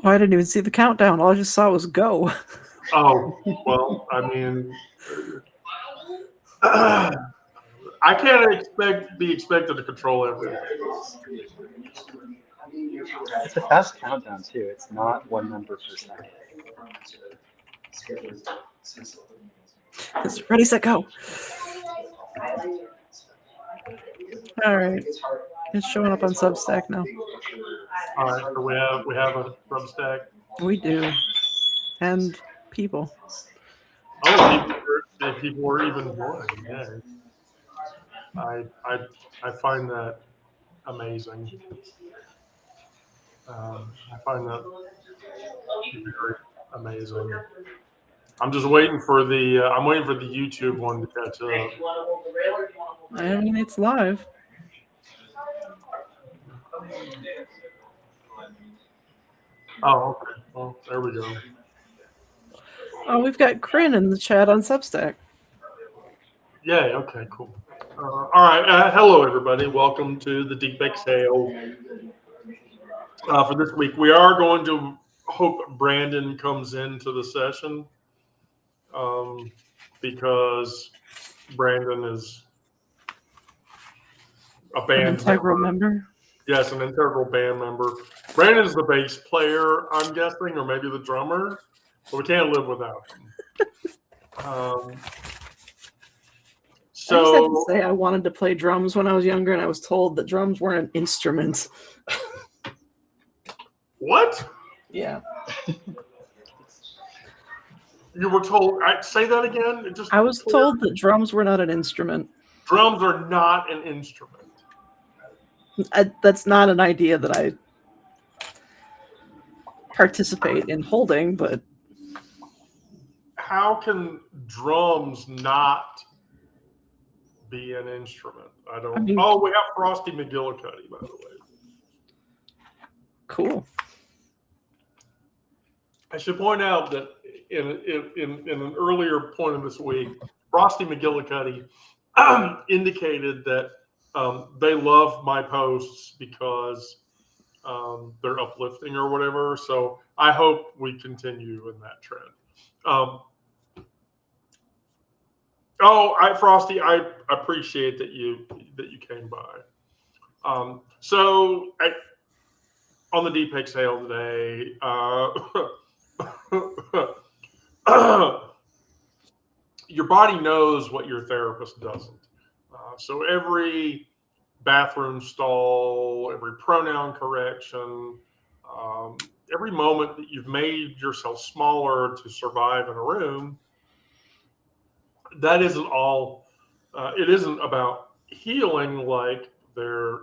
Oh, I didn't even see the countdown. All I just saw was go. Oh, well, I mean, I can't be expected to control everything. It's a fast countdown too. It's not one number per second. It's ready, set, go. All right. It's showing up on Substack now. All right, so we have a substack. We do. And people. Oh, people are even joining. Yeah. I find that amazing. I find that very amazing. I'm just waiting for the YouTube one to catch up. I mean, it's live. Oh, okay. Well, there we go. Oh, we've got Kryn in the chat on Substack. Yay. Okay, cool. All right. Hello, everybody. Welcome to the Deep Exhale. For this week, we are going to hope Brandon comes into the session because Brandon is a band An integral member. Yes, an integral band member. Brandon is the bass player, I'm guessing, or maybe the drummer, but we can't live without him. I just have to say, I wanted to play drums when I was younger, and I was told that drums weren't an instrument. What? Yeah. You were told? Say that again. I was told that drums were not an instrument. Drums are not an instrument. That's not an idea that I participate in holding, but how can drums not be an instrument? I mean, oh, we have Frosty McGillicuddy, by the way. Cool. I should point out that in an earlier point of this week, Frosty McGillicuddy indicated that they love my posts because they're uplifting or whatever. So I hope we continue in that trend. Frosty, I appreciate that you came by. So on the Deep Exhale today, your body knows what your therapist doesn't. So every bathroom stall, every pronoun correction, every moment that you've made yourself smaller to survive in a room, that isn't all. It isn't about healing like they're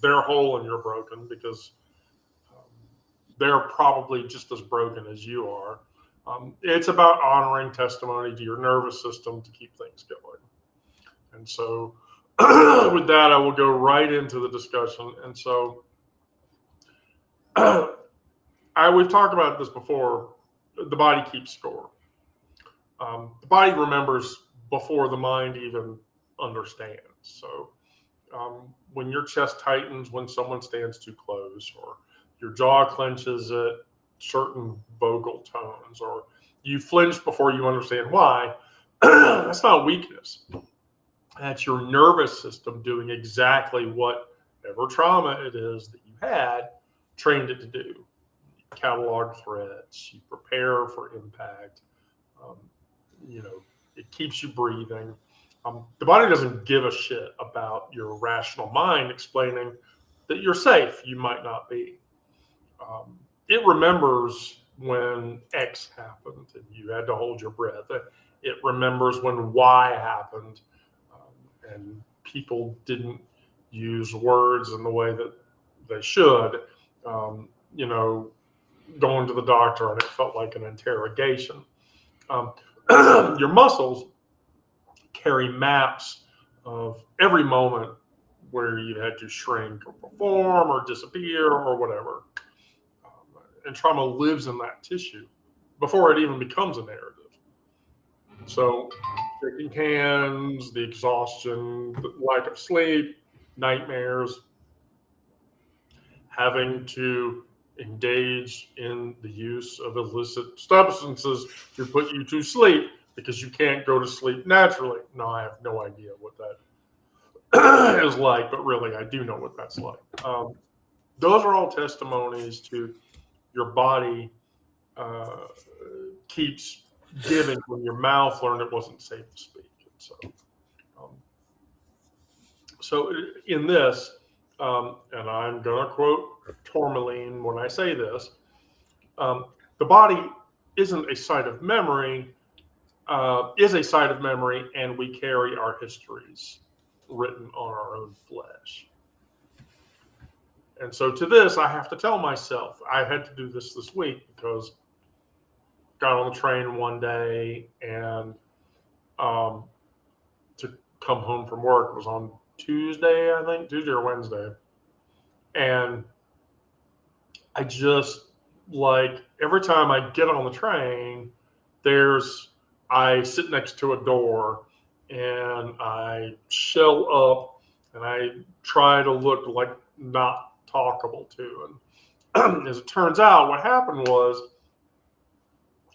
whole and you're broken, because they're probably just as broken as you are. It's about honoring testimony to your nervous system to keep things going. And so with that, I will go right into the discussion. And so we've talked about this before. The body keeps score. The body remembers before the mind even understands. So when your chest tightens when someone stands too close, or your jaw clenches at certain vocal tones, or you flinch before you understand why, that's not weakness. That's your nervous system doing exactly whatever trauma it is that you had trained it to do. You catalog threats, you prepare for impact, it keeps you breathing. The body doesn't give a shit about your rational mind explaining that you're safe. You might not be. It remembers when X happened and you had to hold your breath. It remembers when Y happened and people didn't use words in the way that they should. Going to the doctor and it felt like an interrogation. Your muscles carry maps of every moment where you had to shrink or perform or disappear or whatever. And trauma lives in that tissue before it even becomes a narrative. So shaking hands, the exhaustion, the lack of sleep, nightmares, having to engage in the use of illicit substances to put you to sleep because you can't go to sleep naturally. No, I have no idea what that is like, but really, I do know what that's like. Those are all testimonies to your body keeps giving when your mouth learned it wasn't safe to speak. And so in this, and I'm going to quote Tourmaline when I say this, the body isn't a site of memory, is a site of memory, and we carry our histories written on our own flesh. And so to this, I have to tell myself, I had to do this week because got on the train one day and to come home from work. It was on Tuesday, I think, Tuesday or Wednesday. And I just, like, every time I get on the train, I sit next to a door and I shell up and I try to look like not talkable to. And as it turns out, what happened was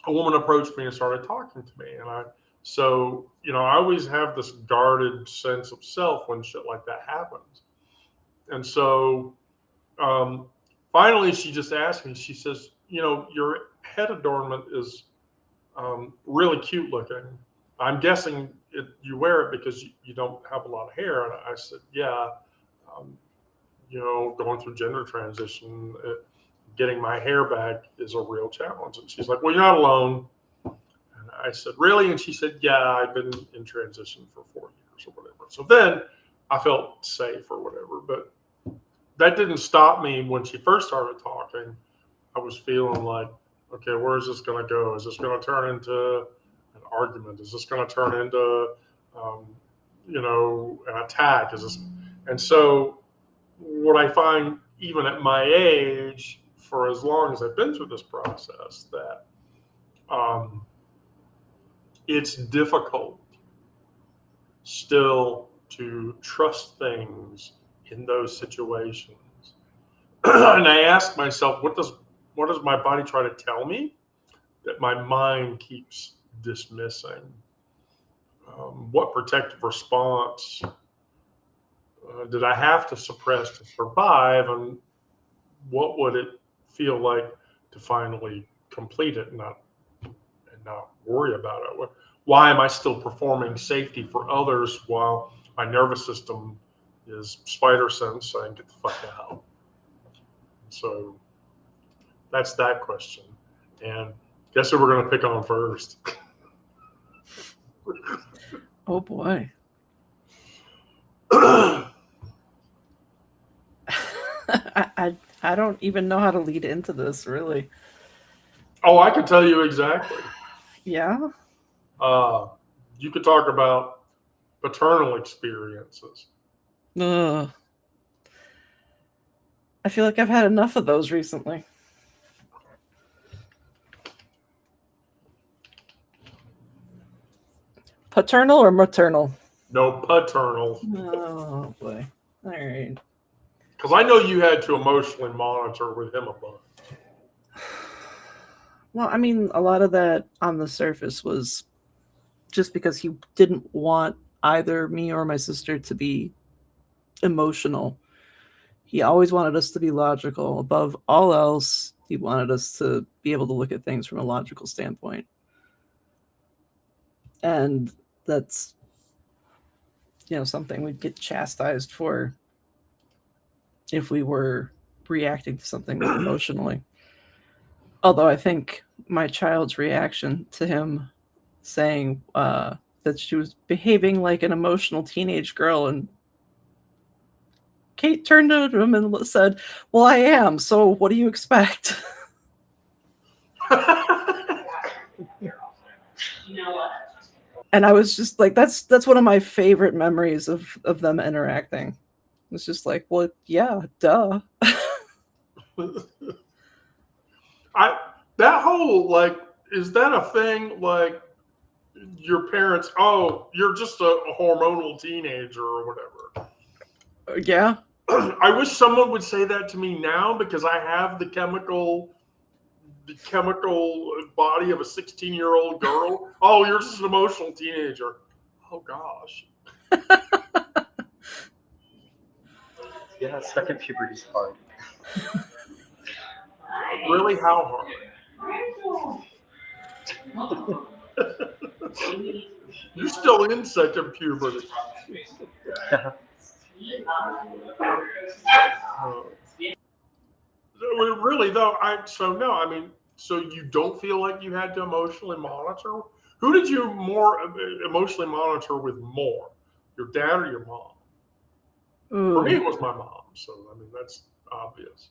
a woman approached me and started talking to me. And I always have this guarded sense of self when shit like that happens. And so finally, she just asked me, she says, your head adornment is really cute looking. I'm guessing you wear it because you don't have a lot of hair. And I said, yeah, going through gender transition, getting my hair back is a real challenge. And she's like, well, you're not alone. And I said, really? And she said, yeah, I've been in transition for 4 years or whatever. So then I felt safe or whatever. But that didn't stop me when she first started talking. I was feeling like, okay, where is this going to go? Is this going to turn into an argument? Is this going to turn into, an attack? And so what I find, even at my age, for as long as I've been through this process, that it's difficult still to trust things in those situations. And I ask myself, what does my body try to tell me that my mind keeps dismissing? What protective response did I have to suppress to survive? And what would it feel like to finally complete it and not worry about it? Why am I still performing safety for others while my nervous system is spider sense saying, get the fuck out? So that's that question. And guess who we're going to pick on first? Oh, boy. I don't even know how to lead into this, really. Oh, I can tell you exactly. Yeah? You could talk about paternal experiences. Ugh. I feel like I've had enough of those recently. Paternal or maternal? No, paternal. Oh, boy. All right. Because I know you had to emotionally monitor with him a bunch. Well, I mean, a lot of that on the surface was just because he didn't want either me or my sister to be emotional. He always wanted us to be logical. Above all else, he wanted us to be able to look at things from a logical standpoint. And that's, something we'd get chastised for if we were reacting to something emotionally. Although I think my child's reaction to him saying that she was behaving like an emotional teenage girl, and Kate turned to him and said, well, I am, so what do you expect? And I was just like, that's one of my favorite memories of them interacting. It's just like, well, yeah, duh. That whole, like, is that a thing? Like, your parents, oh, you're just a hormonal teenager or whatever. Yeah. I wish someone would say that to me now, because I have the chemical body of a 16-year-old girl. Oh, you're just an emotional teenager. Oh gosh. Yeah, second puberty's hard. Really, how hard? You're still in second puberty. Really though, so you don't feel like you had to emotionally monitor? Who did you more emotionally monitor with more? Your dad or your mom? For me, Ooh, it was my mom. So I mean, that's obvious.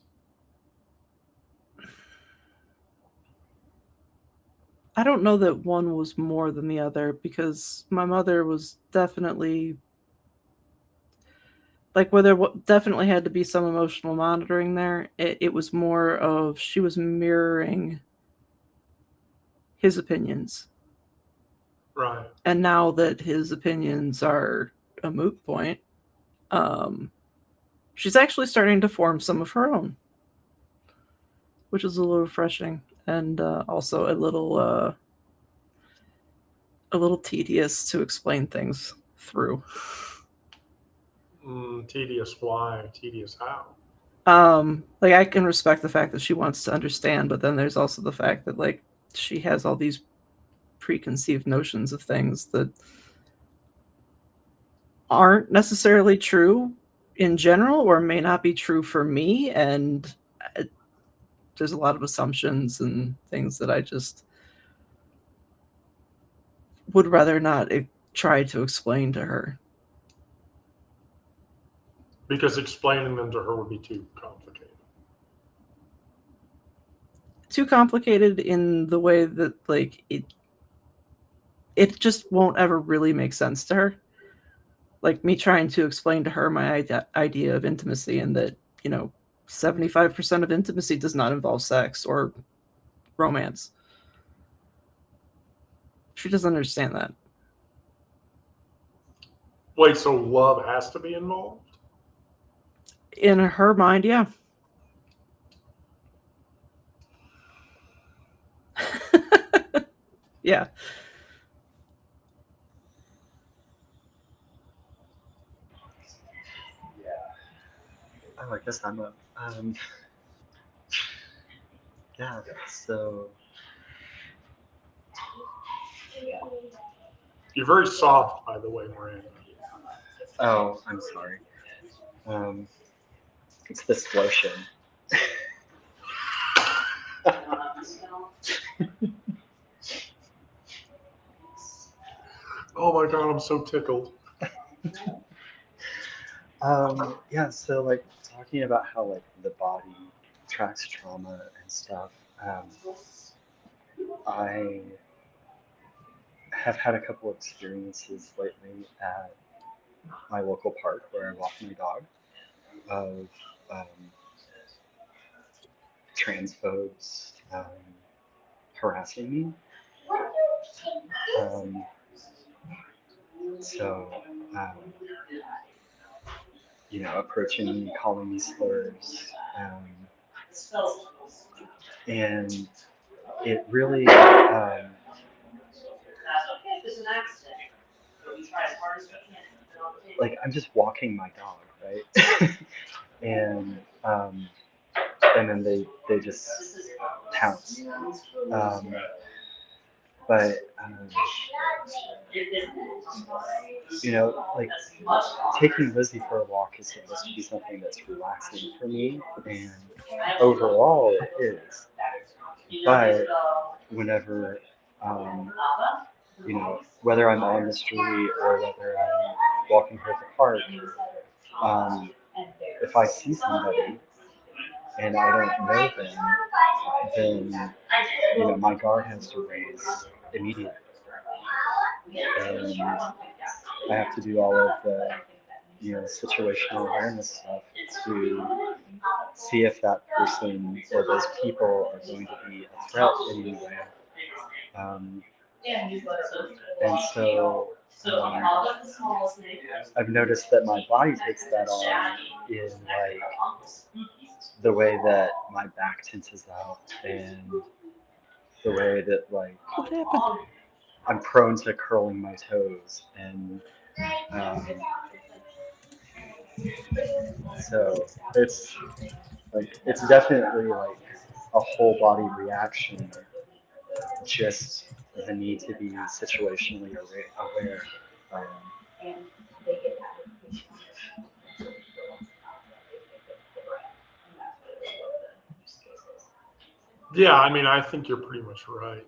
I don't know that one was more than the other, because my mother was definitely like, where there definitely had to be some emotional monitoring there. It was more of she was mirroring his opinions. Right. And now that his opinions are a moot point, she's actually starting to form some of her own, which is a little refreshing, and also a little tedious to explain things through. Tedious. Why? Tedious how? Like, I can respect the fact that she wants to understand, but then there's also the fact that, like, she has all these preconceived notions of things that aren't necessarily true in general, or may not be true for me, and there's a lot of assumptions and things that I just would rather not try to explain to her. Because explaining them to her would be too complicated. Too complicated in the way that, like, it just won't ever really make sense to her. Like, me trying to explain to her my idea of intimacy, and that, 75% of intimacy does not involve sex or romance. She doesn't understand that. Wait, so love has to be involved? In her mind, yeah. Yeah. Oh, I guess I'm up. Yeah, so You're very soft, by the way, Miranda. oh, I'm sorry. It's this lotion. Oh my god, I'm so tickled. Yeah, so like talking about how like the body tracks trauma and stuff. I have had a couple of experiences lately at my local park where I walk my dog of transphobes harassing me. So, approaching me, calling me slurs, and it really, like, I'm just walking my dog, right? And then they just pounce. But like taking Lizzie for a walk is supposed to be something that's relaxing for me, and overall it is. But whenever, whether I'm on the street or whether I'm walking her at the park, if I see somebody and I don't know them, then my guard has to raise immediately, and I have to do all of the situational awareness stuff to see if that person or those people are going to be a threat in any way. And so I've noticed that my body takes that on in like the way that my back tenses out and the way that like What happened? I'm prone to curling my toes, and so it's definitely like a whole body reaction, just the need to be situationally aware. Yeah, I mean, I think you're pretty much right.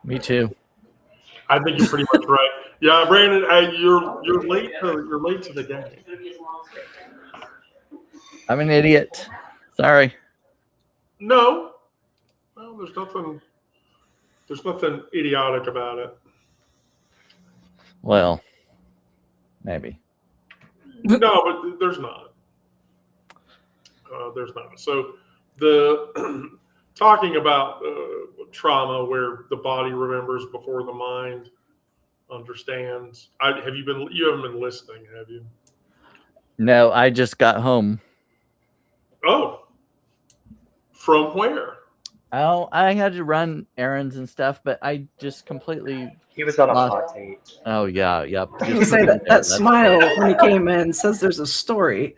Me too. I think you're pretty much right. Yeah, Brandon, you're late to the game. I'm an idiot. Sorry. No, there's nothing idiotic about it. Well, maybe. No, but there's not. There's not. So the talking about trauma, where the body remembers before the mind understands. You haven't been listening, have you? No, I just got home. Oh, from where? Oh, I had to run errands and stuff, but I just completely. He was on a lost. hot date. Oh yeah, yep. I was gonna say that smile when he came in says there's a story.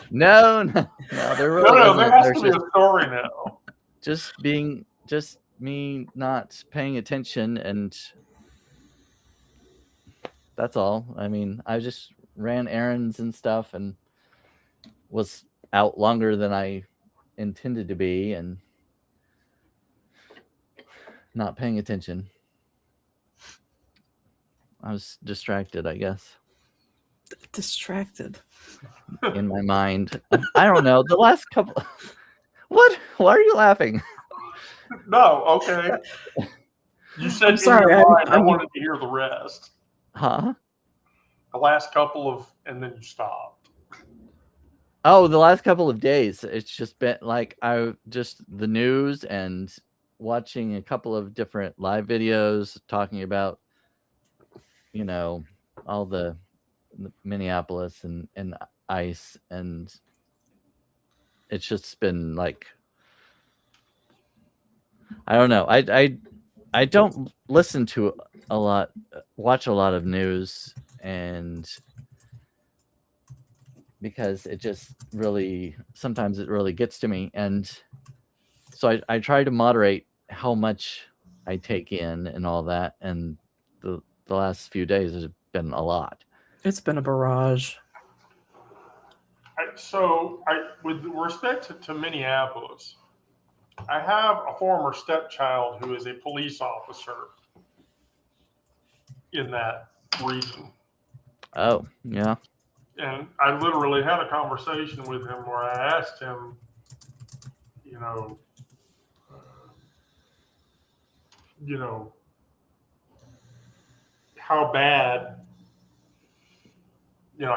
No, there really No, isn't. there has There's to be a story now. just me not paying attention, and that's all. I mean, I just ran errands and stuff, and was out longer than I intended to be, and not paying attention. I was distracted, I guess. Distracted. In my mind. I don't know. The last couple. What? Why are you laughing? No, okay. You said I'm sorry. I wanted to hear the rest. Huh? The last couple of, and then you stopped. Oh, the last couple of days. It's just been like the news and watching a couple of different live videos talking about, all the Minneapolis and ICE, and it's just been like, I don't know. I don't listen to watch a lot of news, and because it just sometimes it really gets to me, and so I try to moderate how much I take in and all that, and the last few days has been a lot. It's been a barrage. With respect to Minneapolis, I have a former stepchild who is a police officer in that region. Oh, yeah. And I literally had a conversation with him where I asked him,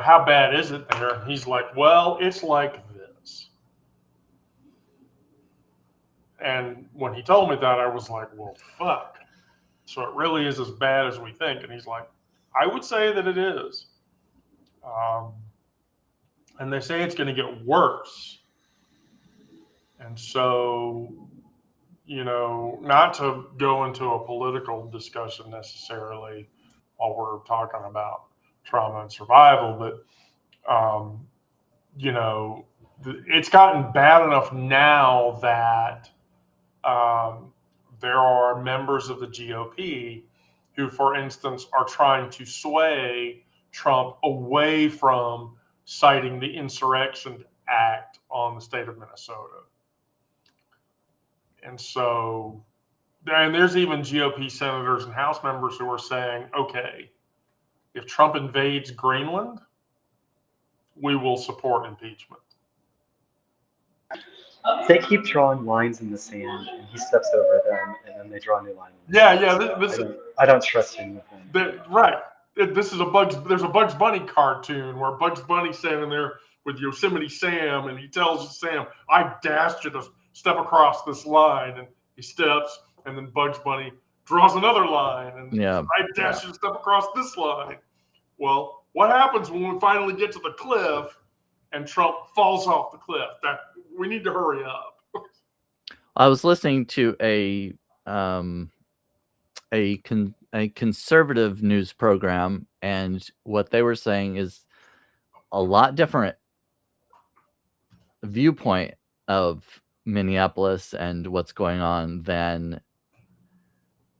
how bad is it there? And he's like, well, it's like this. And when he told me that, I was like, well, fuck. So it really is as bad as we think. And he's like, I would say that it is. And they say it's going to get worse. And so, not to go into a political discussion necessarily while we're talking about trauma and survival, but, it's gotten bad enough now that there are members of the GOP who, for instance, are trying to sway Trump away from citing the Insurrection Act on the state of Minnesota. And so, and there's even GOP senators and House members who are saying, okay, if Trump invades Greenland, we will support impeachment. They keep drawing lines in the sand, and he steps over them, and then they draw a new line. I don't trust him with them. Right. There's a Bugs Bunny cartoon where Bugs Bunny's standing there with Yosemite Sam, and he tells Sam, I dashed you to step across this line, and he steps, and then Bugs Bunny draws another line, and Yeah. I dash you to step across this line. Well, what happens when we finally get to the cliff and Trump falls off the cliff? That we need to hurry up. I was listening to a conservative news program, and what they were saying is a lot different viewpoint of Minneapolis and what's going on than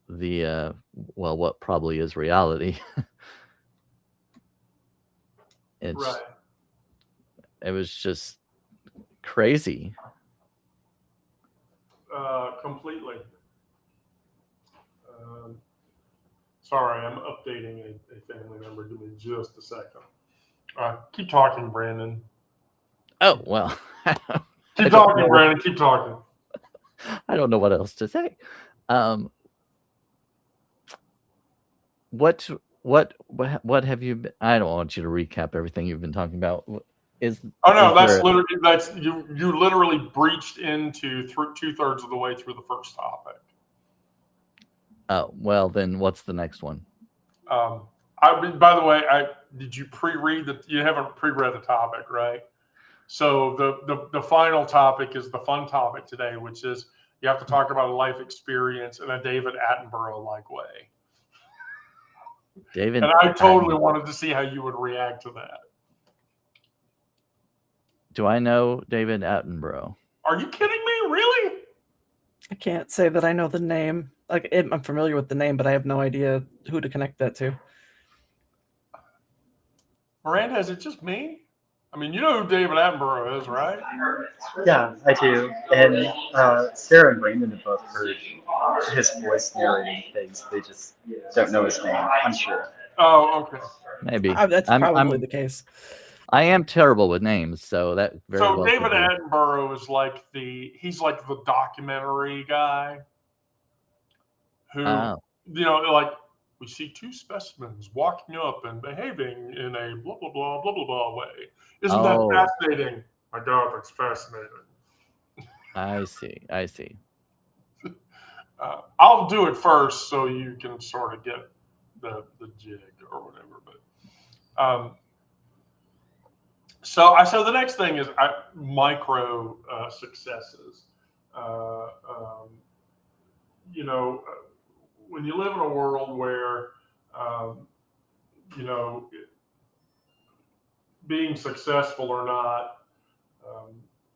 the what probably is reality. Right. It was just crazy. Completely. Sorry, I'm updating a family member. Give me just a second. Keep talking, Brandon. Oh, well. Keep talking, Brandon. Keep talking. I don't know what else to say. What have you been, I don't want you to recap everything you've been talking about. That's you literally breached into 2/3 of the way through the first topic. Oh, well, then what's the next one? By the way, did you pre-read that? You haven't pre-read the topic, right? So the final topic is the fun topic today, which is you have to talk about a life experience in a David Attenborough-like way. And I totally wanted to see how you would react to that. Do I know David Attenborough? Are you kidding me? Really? I can't say that I know the name. Like, I'm familiar with the name, but I have no idea who to connect that to. Miranda, is it just me? I mean, you know who David Attenborough is, right? Yeah, I do. And Sarah and Brandon have both heard his voice narrating things. They just don't know his name, I'm sure. Oh, okay. Maybe. That's probably the case. I am terrible with names, so that very well David Attenborough is he's like the documentary guy who, like, we see two specimens walking up and behaving in a blah, blah, blah, blah, blah, blah way. Isn't that fascinating? My God, that's fascinating. I see. I'll do it first so you can sort of get the jig or whatever. But so the next thing is micro successes. When you live in a world where, being successful or not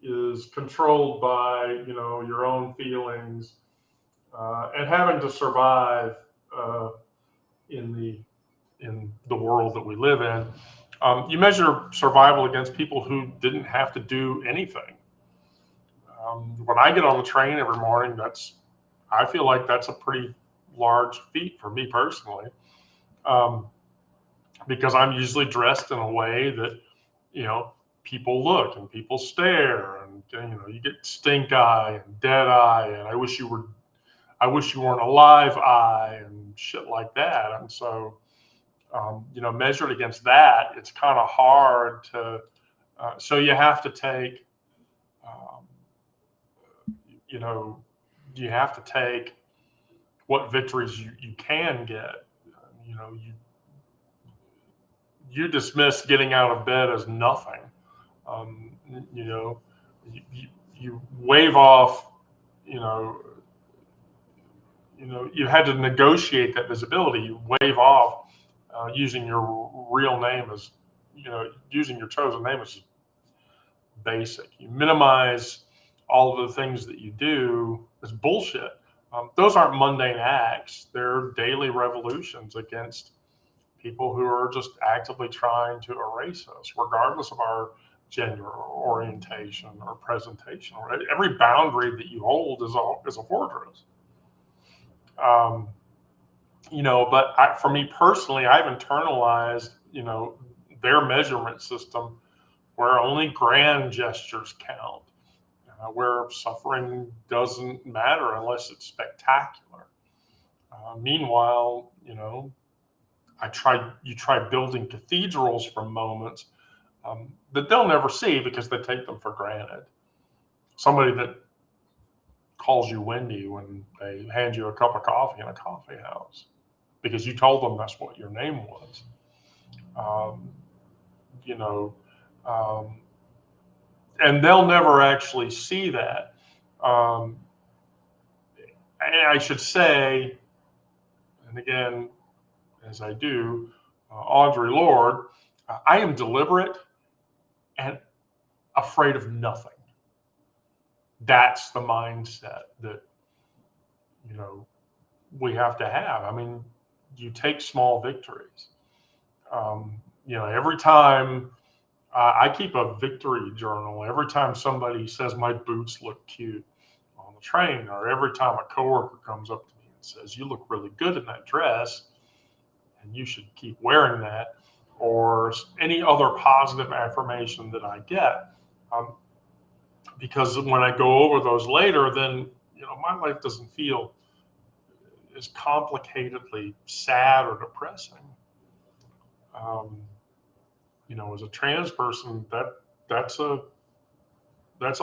is controlled by, your own feelings and having to survive in the world that we live in, you measure survival against people who didn't have to do anything. When I get on the train every morning, I feel like that's a pretty large feat for me personally, because I'm usually dressed in a way that, people look and people stare, and you get stink eye and dead eye, and I wish you weren't alive eye and shit like that. And so, measured against that, it's kind of hard to. So you have to take, you have to take what victories you can get. You dismiss getting out of bed as nothing. You wave off. You had to negotiate that visibility. You wave off using your real name as, using your chosen name as basic. You minimize all of the things that you do as bullshit. Those aren't mundane acts. They're daily revolutions against people who are just actively trying to erase us, regardless of our gender or orientation or presentation. Right? Every boundary that you hold is a fortress. But for me personally, I've internalized, their measurement system where only grand gestures count, where suffering doesn't matter unless it's spectacular. Meanwhile, you try building cathedrals from moments that they'll never see because they take them for granted. Somebody that calls you Wendy when they hand you a cup of coffee in a coffee house because you told them that's what your name was. You know, and they'll never actually see that. And I should say, and again, as I do, Audre Lorde, I am deliberate and afraid of nothing. That's the mindset that, you know, we have to have. I mean, you take small victories. You know, every time I keep a victory journal, every time somebody says my boots look cute on the train, or every time a coworker comes up to me and says, you look really good in that dress and you should keep wearing that, or any other positive affirmation that I get. Because when I go over those later, then, you know, my life doesn't feel as complicatedly sad or depressing. You know, as a trans person, that's a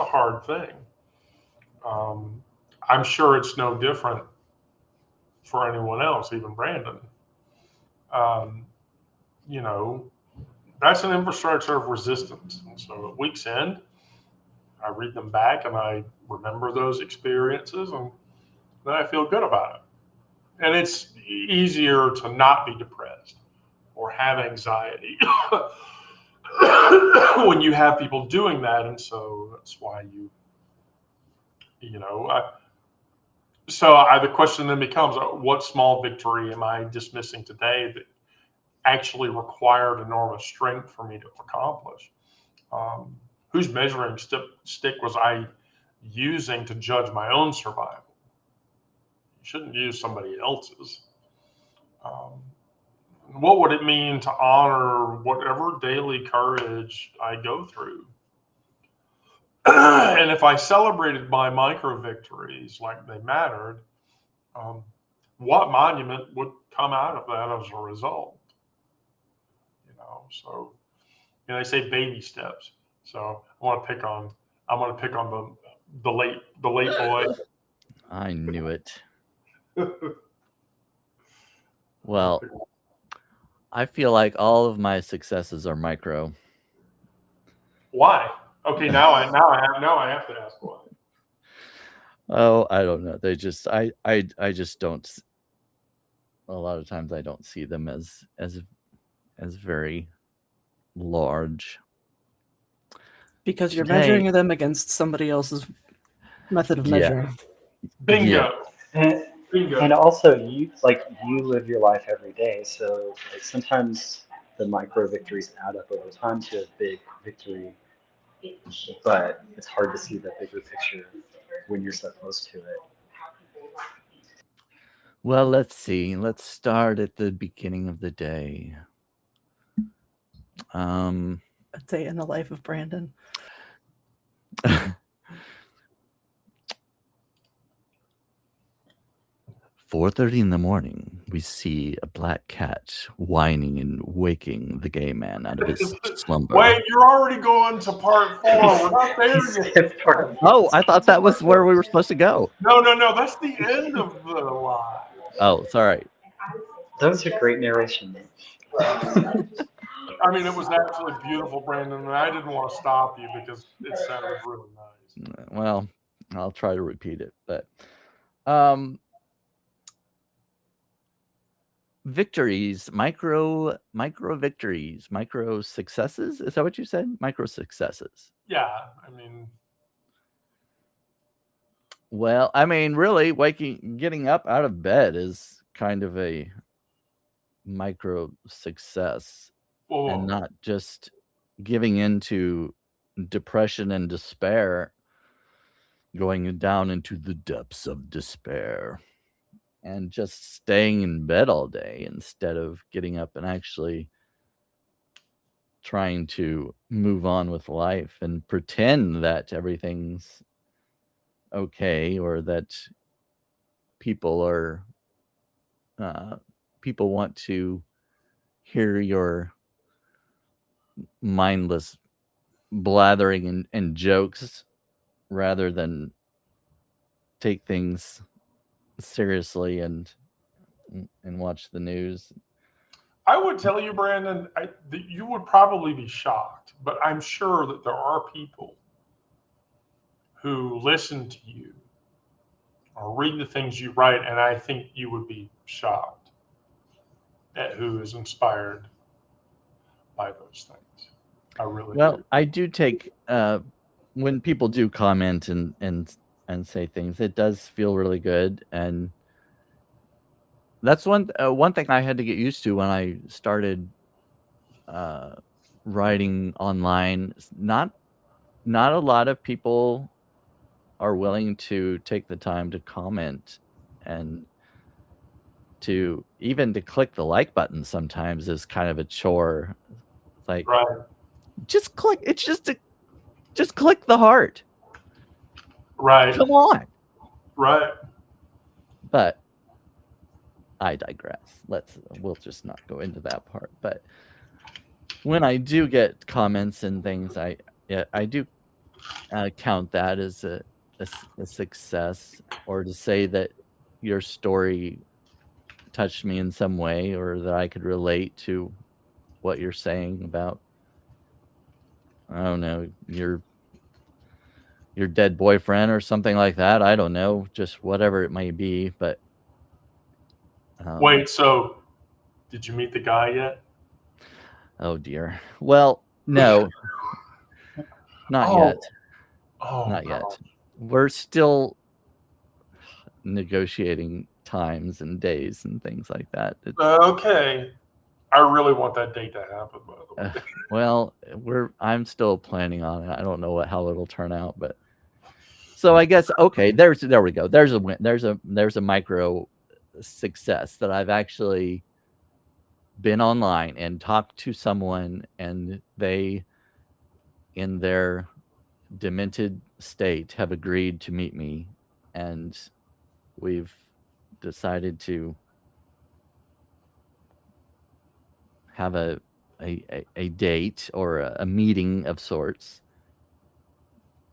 hard thing. I'm sure it's no different for anyone else, even Brandon. You know, that's an infrastructure of resistance. And so at week's end, I read them back and I remember those experiences, and then I feel good about it. And it's easier to not be depressed or have anxiety when you have people doing that. And so that's why you know, the question then becomes, what small victory am I dismissing today that actually required enormous strength for me to accomplish? Whose measuring stick was I using to judge my own survival? You shouldn't use somebody else's. What would it mean to honor whatever daily courage I go through? And if I celebrated my micro victories like they mattered, what monument would come out of that as a result? You know, so, you know, they say baby steps. So I'm gonna pick on the late boy. I knew it. Well, I feel like all of my successes are micro. Why? Okay, now I have to ask why. Oh, I don't know. They just I just don't. A lot of times I don't see them as very large. Because you're measuring them against somebody else's method of measuring. Bingo. Yeah. And also, you live your life every day, so like sometimes the micro victories add up over time to a big victory, but it's hard to see the bigger picture when you're so close to it. Well, let's see. Let's start at the beginning of the day. A day in the life of Brandon. 4:30 in the morning, we see a black cat whining and waking the gay man out of his slumber. Wait, you're already going to part 4. We're not there yet. Oh, I thought that was where we were supposed to go. No, that's the end of the lie. Oh, sorry. That was a great narration. I mean, it was absolutely beautiful, Brandon, and I didn't want to stop you because it sounded really nice. Well, I'll try to repeat it, but victories, micro victories, micro successes. Is that what you said? Micro successes. Yeah, I mean. Well, I mean, really, getting up out of bed is kind of a micro success, and not just giving into depression and despair, going down into the depths of despair. And just staying in bed all day instead of getting up and actually trying to move on with life and pretend that everything's okay, or that people want to hear your mindless blathering and jokes rather than take things seriously and watch the news. I would tell you, Brandon, that you would probably be shocked, but I'm sure that there are people who listen to you or read the things you write, and I think you would be shocked at who is inspired by those things. I really do. I do take when people do comment and say things, it does feel really good, and that's one thing I had to get used to when I started writing online. Not a lot of people are willing to take the time to comment, and to click the like button sometimes is kind of a chore. Like, Right. just click. It's just click the heart. Right. Come on. Right. But I digress. We'll just not go into that part. But when I do get comments and things, I do count that as a success, or to say that your story touched me in some way, or that I could relate to what you're saying about, I don't know, your dead boyfriend or something like that. I don't know, just whatever it may be. But wait, so did you meet the guy yet? Oh dear. Well, no, not yet. Oh, Not no. yet. We're still negotiating times and days and things like that. Okay. I really want that date to happen, by the way. Well, I'm still planning on it. I don't know how it'll turn out, but so I guess, okay, there we go. There's a win. There's a micro success that I've actually been online and talked to someone, and they, in their demented state, have agreed to meet me, and we've decided to have a date or a meeting of sorts.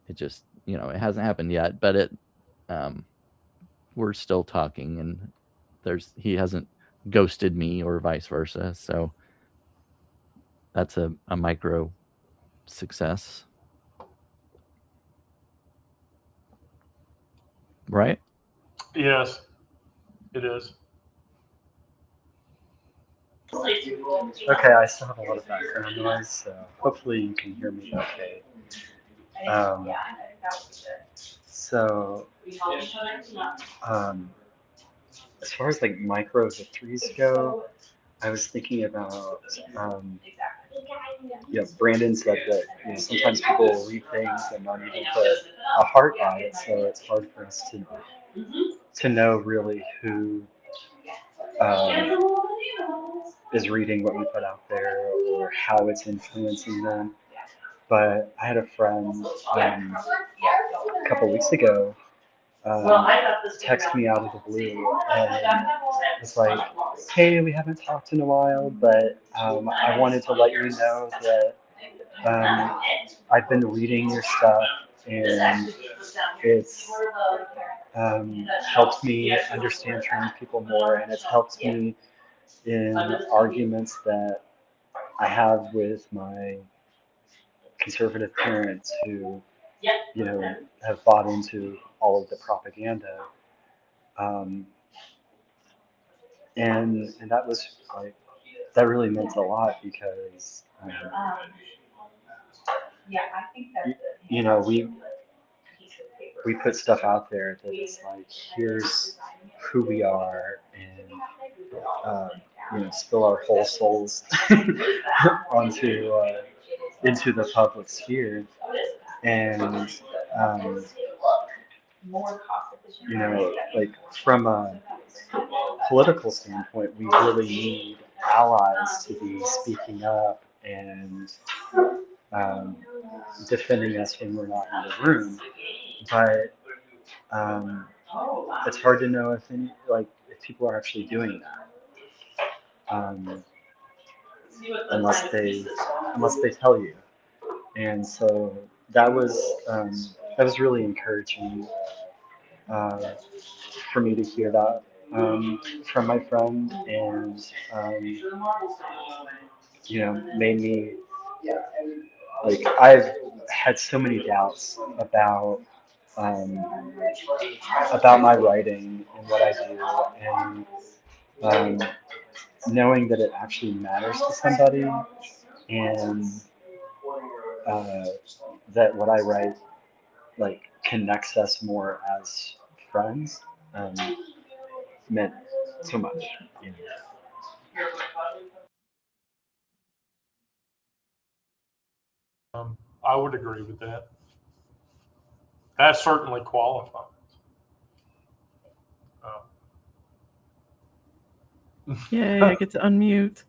It just, it hasn't happened yet, but we're still talking, and he hasn't ghosted me or vice versa. So that's a micro success. Right? Yes, it is. Okay, I still have a lot of background noise, so hopefully you can hear me okay. As far as like micro victories go, I was thinking about, Brandon said that sometimes people read things and not even put a heart by it, so it's hard for us to know really who is reading what we put out there or how it's influencing them. But I had a friend a couple weeks ago text me out of the blue and was like, hey, we haven't talked in a while, but I wanted to let you know that I've been reading your stuff, and it's helped me understand trans people more, and it's helped me in arguments that I have with my conservative parents who, have bought into all of the propaganda. And that was like, that really meant a lot because, we put stuff out there that is like, here's who we are, and spill our whole souls into the public sphere. And like from a political standpoint, we really need allies to be speaking up and defending us when we're not in the room. But it's hard to know if people are actually doing that, unless they tell you. And so that was really encouraging. for me to hear that from my friend, and made me like, I've had so many doubts um, about my writing and what I do, and knowing that it actually matters to somebody, and that what I write like connects us more as friends, meant so much. You know. I would agree with that. That certainly qualifies. Yay, I get to unmute.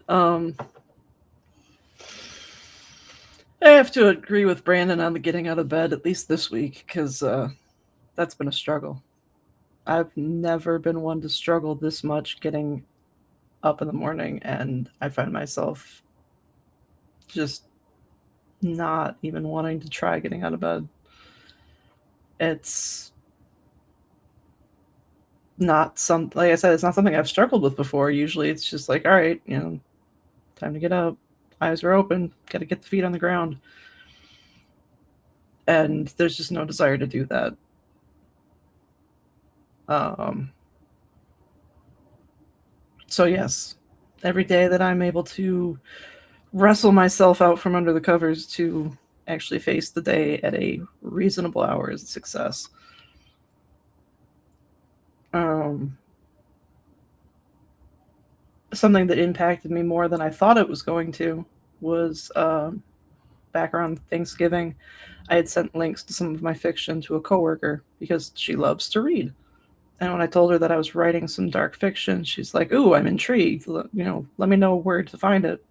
I have to agree with Brandon on the getting out of bed, at least this week, because that's been a struggle. I've never been one to struggle this much getting up in the morning, and I find myself just not even wanting to try getting out of bed. It's not like I said, it's not something I've struggled with before. Usually it's just like, all right, time to get up. Eyes are open. Got to get the feet on the ground. And there's just no desire to do that. So yes, every day that I'm able to wrestle myself out from under the covers to actually face the day at a reasonable hour is a success. Something that impacted me more than I thought it was going to was back around Thanksgiving. I had sent links to some of my fiction to a coworker because she loves to read. And when I told her that I was writing some dark fiction, she's like, "Ooh, I'm intrigued. Let me know where to find it."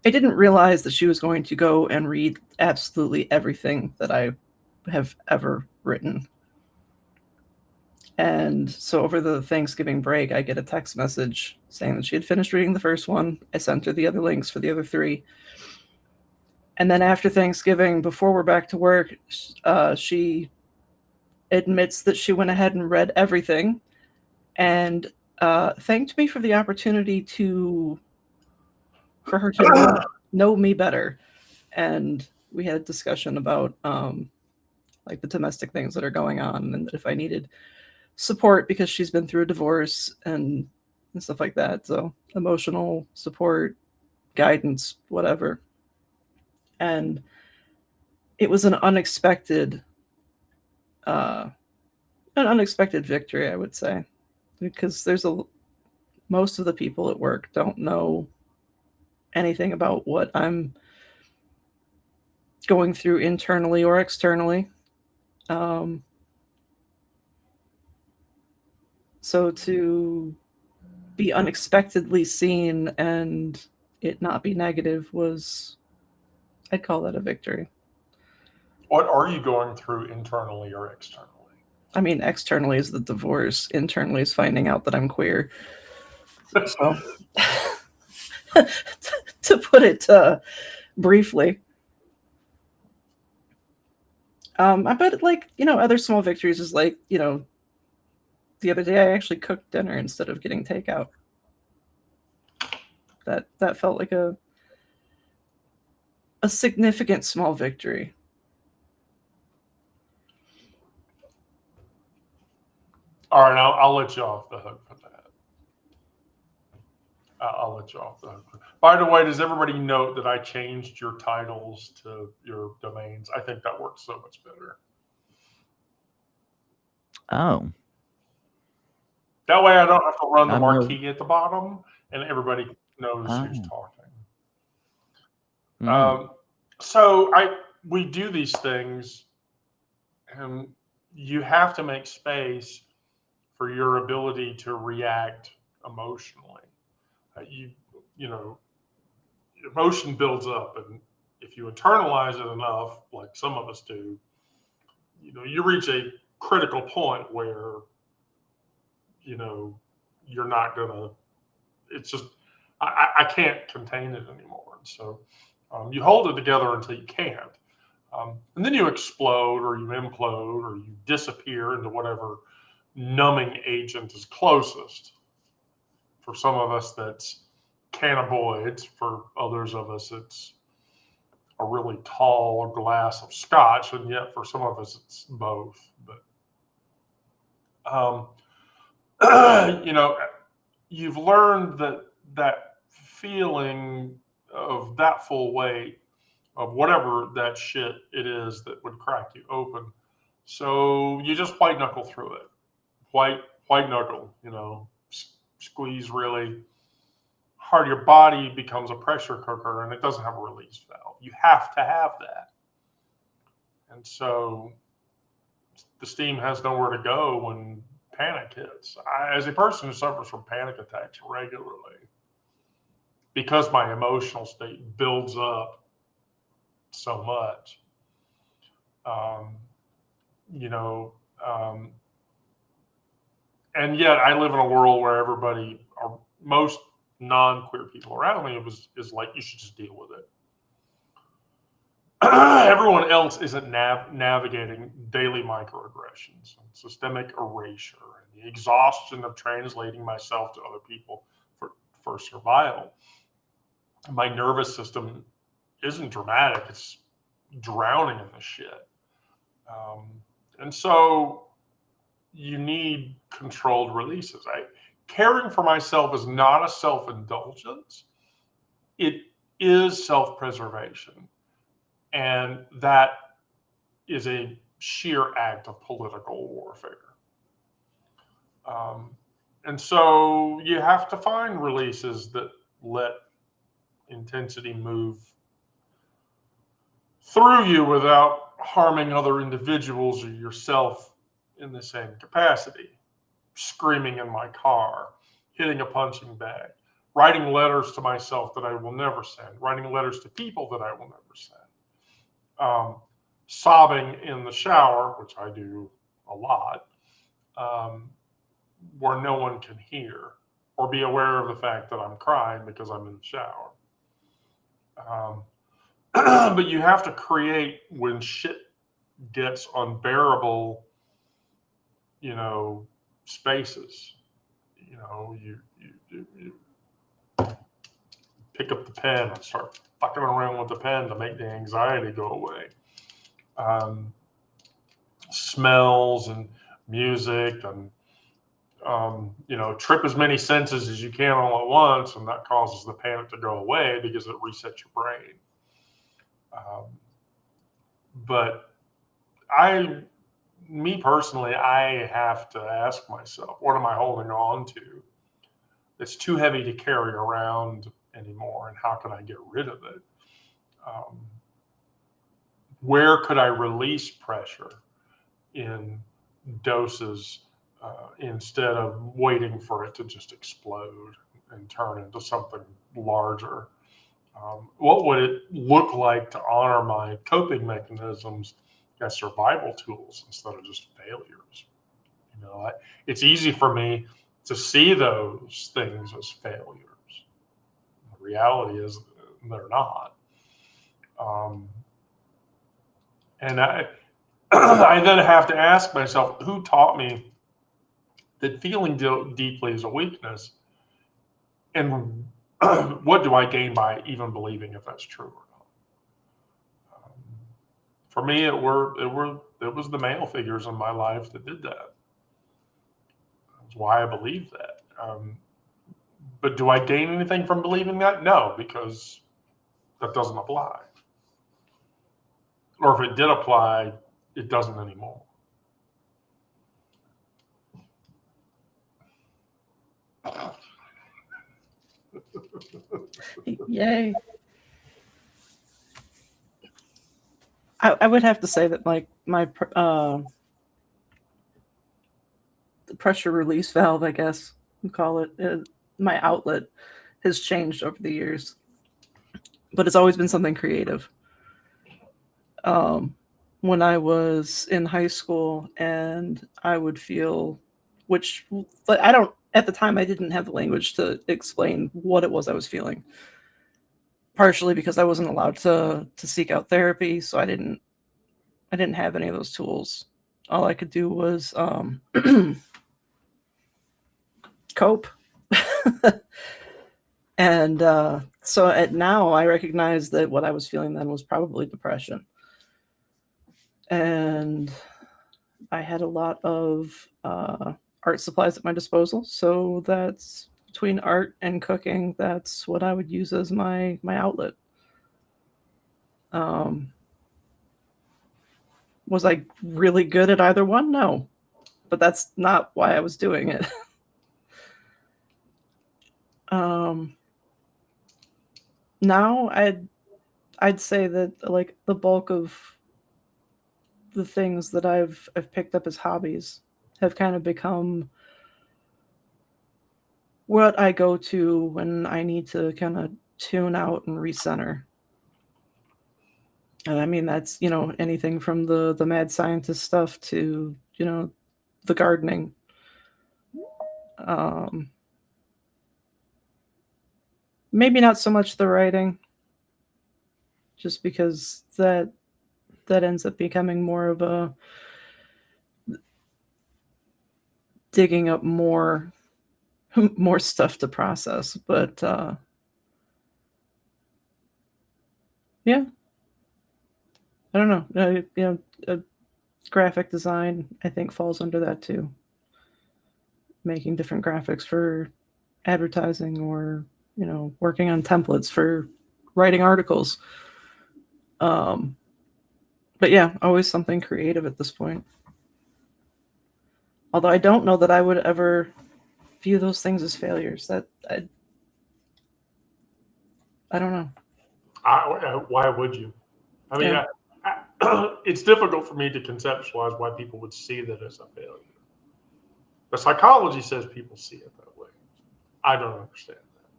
I didn't realize that she was going to go and read absolutely everything that I have ever written. And so over the Thanksgiving break, I get a text message saying that she had finished reading the first one. I sent her the other links for the other 3. And then after Thanksgiving, before we're back to work, she admits that she went ahead and read everything and thanked me for the opportunity for her to know me better. And we had a discussion about like the domestic things that are going on, and if I needed support because she's been through a divorce and stuff like that. So emotional support, guidance, whatever. And it was an unexpected victory, I would say, because most of the people at work don't know anything about what I'm going through internally or externally. So to be unexpectedly seen and it not be negative I'd call that a victory. What are you going through internally or externally? I mean, externally is the divorce. Internally is finding out that I'm queer. So, to put it briefly. But like, other small victories is like, the other day I actually cooked dinner instead of getting takeout. That felt like a significant small victory. All right, I'll let you off the hook for that. I'll let you off the hook. By the way, does everybody note that I changed your titles to your domains? I think that works so much better. Oh. That way I don't have to run the marquee at the bottom and everybody knows who's talking. So we do these things and you have to make space for your ability to react emotionally. Emotion builds up, and if you internalize it enough, like some of us do, you reach a critical point where you're not gonna. It's just I can't contain it anymore. And so you hold it together until you can't. And then you explode or you implode or you disappear into whatever numbing agent is closest. For some of us, that's cannabinoids. For others of us, it's a really tall glass of scotch. And yet for some of us, it's both. But, you've learned that feeling of that full weight of whatever that shit it is that would crack you open. So you just white knuckle through it. White knuckle, squeeze really hard. Your body becomes a pressure cooker and it doesn't have a release valve. You have to have that. And so the steam has nowhere to go when panic hits. As a person who suffers from panic attacks regularly, because my emotional state builds up so much, and yet I live in a world where everybody, or most non-queer people around me, is like, you should just deal with it. Everyone else isn't navigating daily microaggressions, and systemic erasure, and the exhaustion of translating myself to other people for survival. My nervous system isn't dramatic; it's drowning in the shit. And so you need controlled releases. Caring for myself is not a self-indulgence. It is self-preservation. And that is a sheer act of political warfare. And so you have to find releases that let intensity move through you without harming other individuals or yourself in the same capacity. Screaming in my car, hitting a punching bag, writing letters to myself that I will never send, writing letters to people that I will never send, sobbing in the shower, which I do a lot, where no one can hear or be aware of the fact that I'm crying because I'm in the shower. But you have to create when shit gets unbearable, spaces. You pick up the pen and start fucking around with the pen to make the anxiety go away. Smells and music and, trip as many senses as you can all at once, and that causes the panic to go away because it resets your brain. But me personally, I have to ask myself, what am I holding on to that's too heavy to carry around anymore, and how can I get rid of it? Where could I release pressure in doses instead of waiting for it to just explode and turn into something larger? What would it look like to honor my coping mechanisms as survival tools instead of just failures? It's easy for me to see those things as failures. The reality is they're not. And I then have to ask myself, who taught me that feeling deeply is a weakness? And what do I gain by even believing if that's true or not? For me, it was the male figures in my life that did that. That's why I believe that. But do I gain anything from believing that? No, because that doesn't apply. Or if it did apply, it doesn't anymore. Yay. I would have to say that my the pressure release valve, I guess we call it, my outlet has changed over the years, but it's always been something creative. When I was in high school and I would feel, which at the time I didn't have the language to explain what it was I was feeling. Partially because I wasn't allowed to seek out therapy, so I didn't I didn't have any of those tools. All I could do was cope. And so now I recognize that what I was feeling then was probably depression. And I had a lot of art supplies at my disposal. So that's between art and cooking, that's what I would use as my outlet. Was I really good at either one? No. But that's not why I was doing it. Now I'd say that like the bulk of the things that I've picked up as hobbies have kind of become what I go to when I need to kind of tune out and recenter. And I mean that's, anything from the mad scientist stuff to, the gardening. Maybe not so much the writing, just because that ends up becoming more of a digging up more stuff to process. But yeah, I don't know. Graphic design, I think, falls under that too. Making different graphics for advertising, or working on templates for writing articles. But yeah, always something creative at this point. Although I don't know that I would ever view those things as failures. That I don't know. Why would you? I mean, Yeah. it's difficult for me to conceptualize why people would see that as a failure. The psychology says people see it that way. I don't understand that.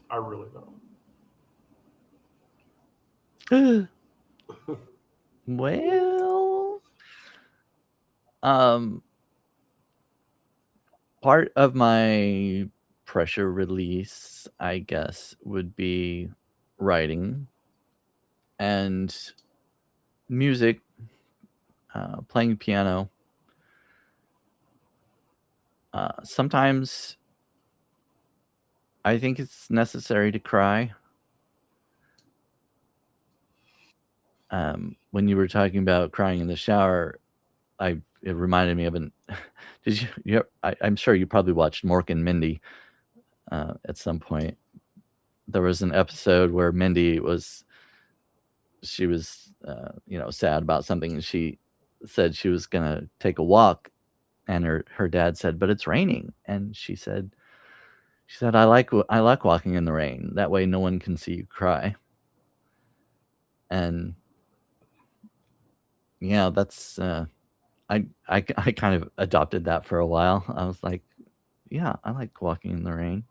I really don't. Well, part of my pressure release, I guess, would be writing and music, playing piano. Sometimes I think it's necessary to cry. When you were talking about crying in the shower, it reminded me of an. Did you? I'm sure you probably watched Mork and Mindy at some point. There was an episode where Mindy was sad about something, and she said she was gonna take a walk, and her dad said, "But it's raining," and she said, "I like walking in the rain. That way, no one can see you cry." And yeah, that's I kind of adopted that for a while. I was like, yeah, I like walking in the rain.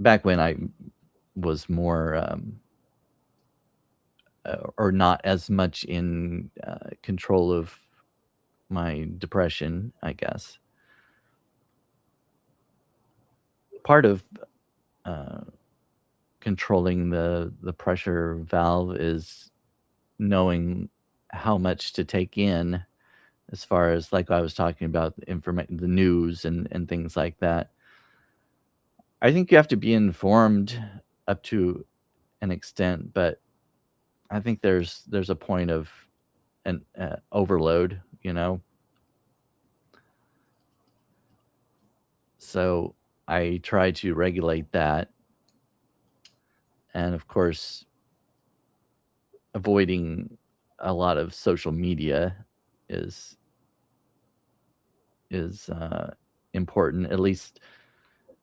Back when I was more or not as much in control of my depression, I guess. Part of controlling the pressure valve is knowing how much to take in, as far as like I was talking about the news and things like that. I think you have to be informed up to an extent, but I think there's a point of an overload, So I try to regulate that, and of course, avoiding a lot of social media is important. At least,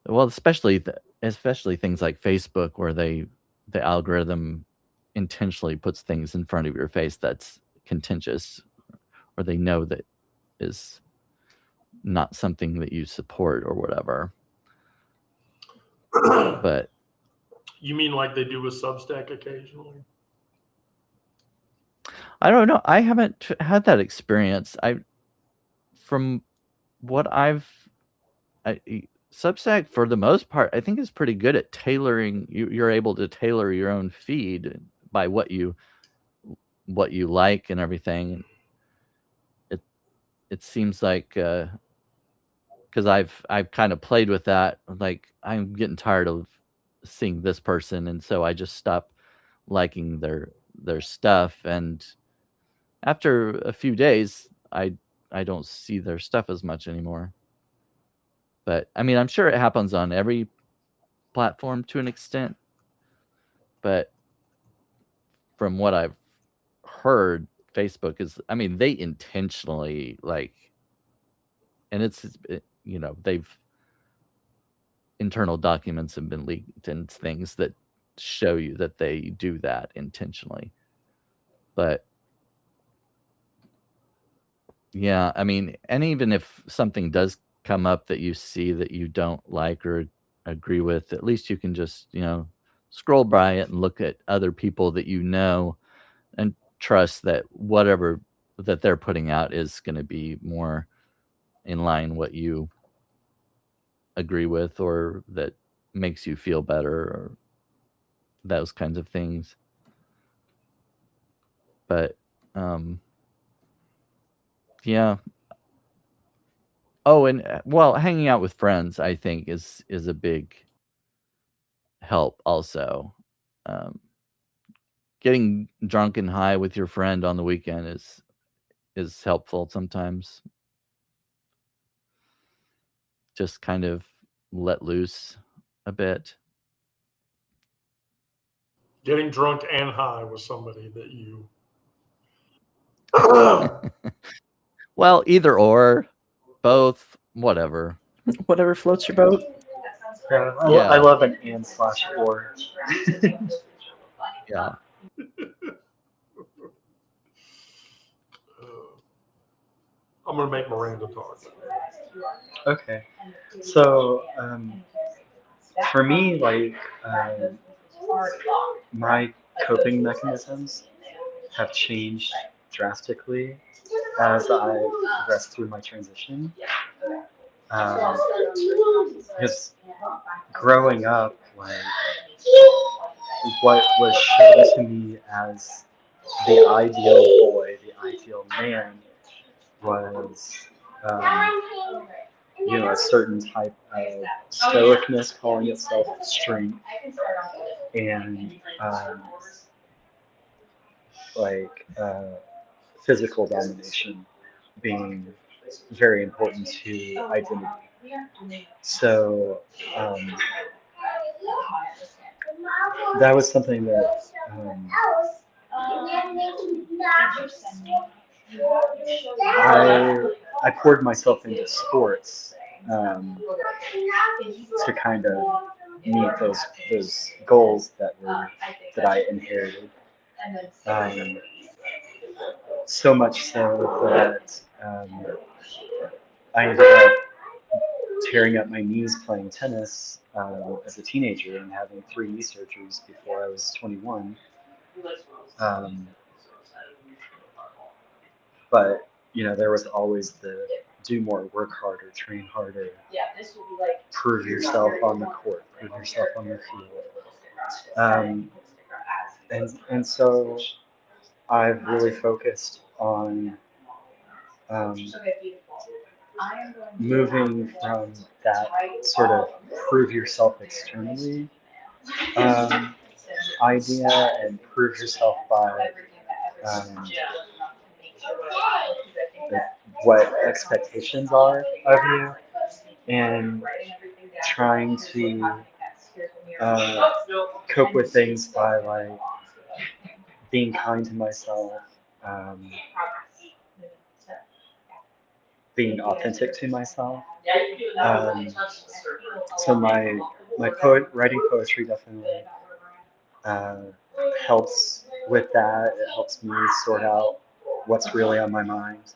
well, especially things like Facebook, where the algorithm intentionally puts things in front of your face that's contentious, or they know that is not something that you support or whatever. But you mean like they do with Substack occasionally? I don't know. I haven't had that experience. From what Substack, for the most part, I think is pretty good at tailoring. You're able to tailor your own feed by what you like and everything. It seems like because I've kind of played with that. Like, I'm getting tired of seeing this person, and so I just stop liking their stuff. And after a few days, I don't see their stuff as much anymore. But I mean, I'm sure it happens on every platform to an extent. But from what I've heard, Facebook is, I mean, they intentionally, like, and they've internal documents have been leaked and things that show you that they do that intentionally. But yeah, I mean, and even if something does come up that you see that you don't like or agree with, at least you can just, scroll by it and look at other people that you know and trust that whatever that they're putting out is going to be more in line what you agree with or that makes you feel better or those kinds of things. But yeah. Oh, and well, hanging out with friends, I think, is a big help also. Getting drunk and high with your friend on the weekend is helpful sometimes. Just kind of let loose a bit. Getting drunk and high with somebody that you. Well, either or, both, whatever. Whatever floats your boat. Yeah, I love an and/or. Yeah. I'm going to make Miranda talk. Okay. So, for me, like, my coping mechanisms have changed drastically as I progressed through my transition. Because growing up, like, what was shown to me as the ideal boy, the ideal man, was a certain type of stoicness calling itself strength, and physical domination being very important to identity. So that was something that I poured myself into sports to kind of meet those goals that I inherited. So much so that I ended up tearing up my knees playing tennis as a teenager and having 3 knee surgeries before I was 21. But there was always the do more, work harder, train harder, prove yourself on the court, prove yourself on the field. And so I've really focused on moving from that sort of prove yourself externally idea and prove yourself by what expectations are of you, and trying to cope with things by like being kind to myself, being authentic to myself. So my writing poetry definitely helps with that. It helps me sort out what's really on my mind.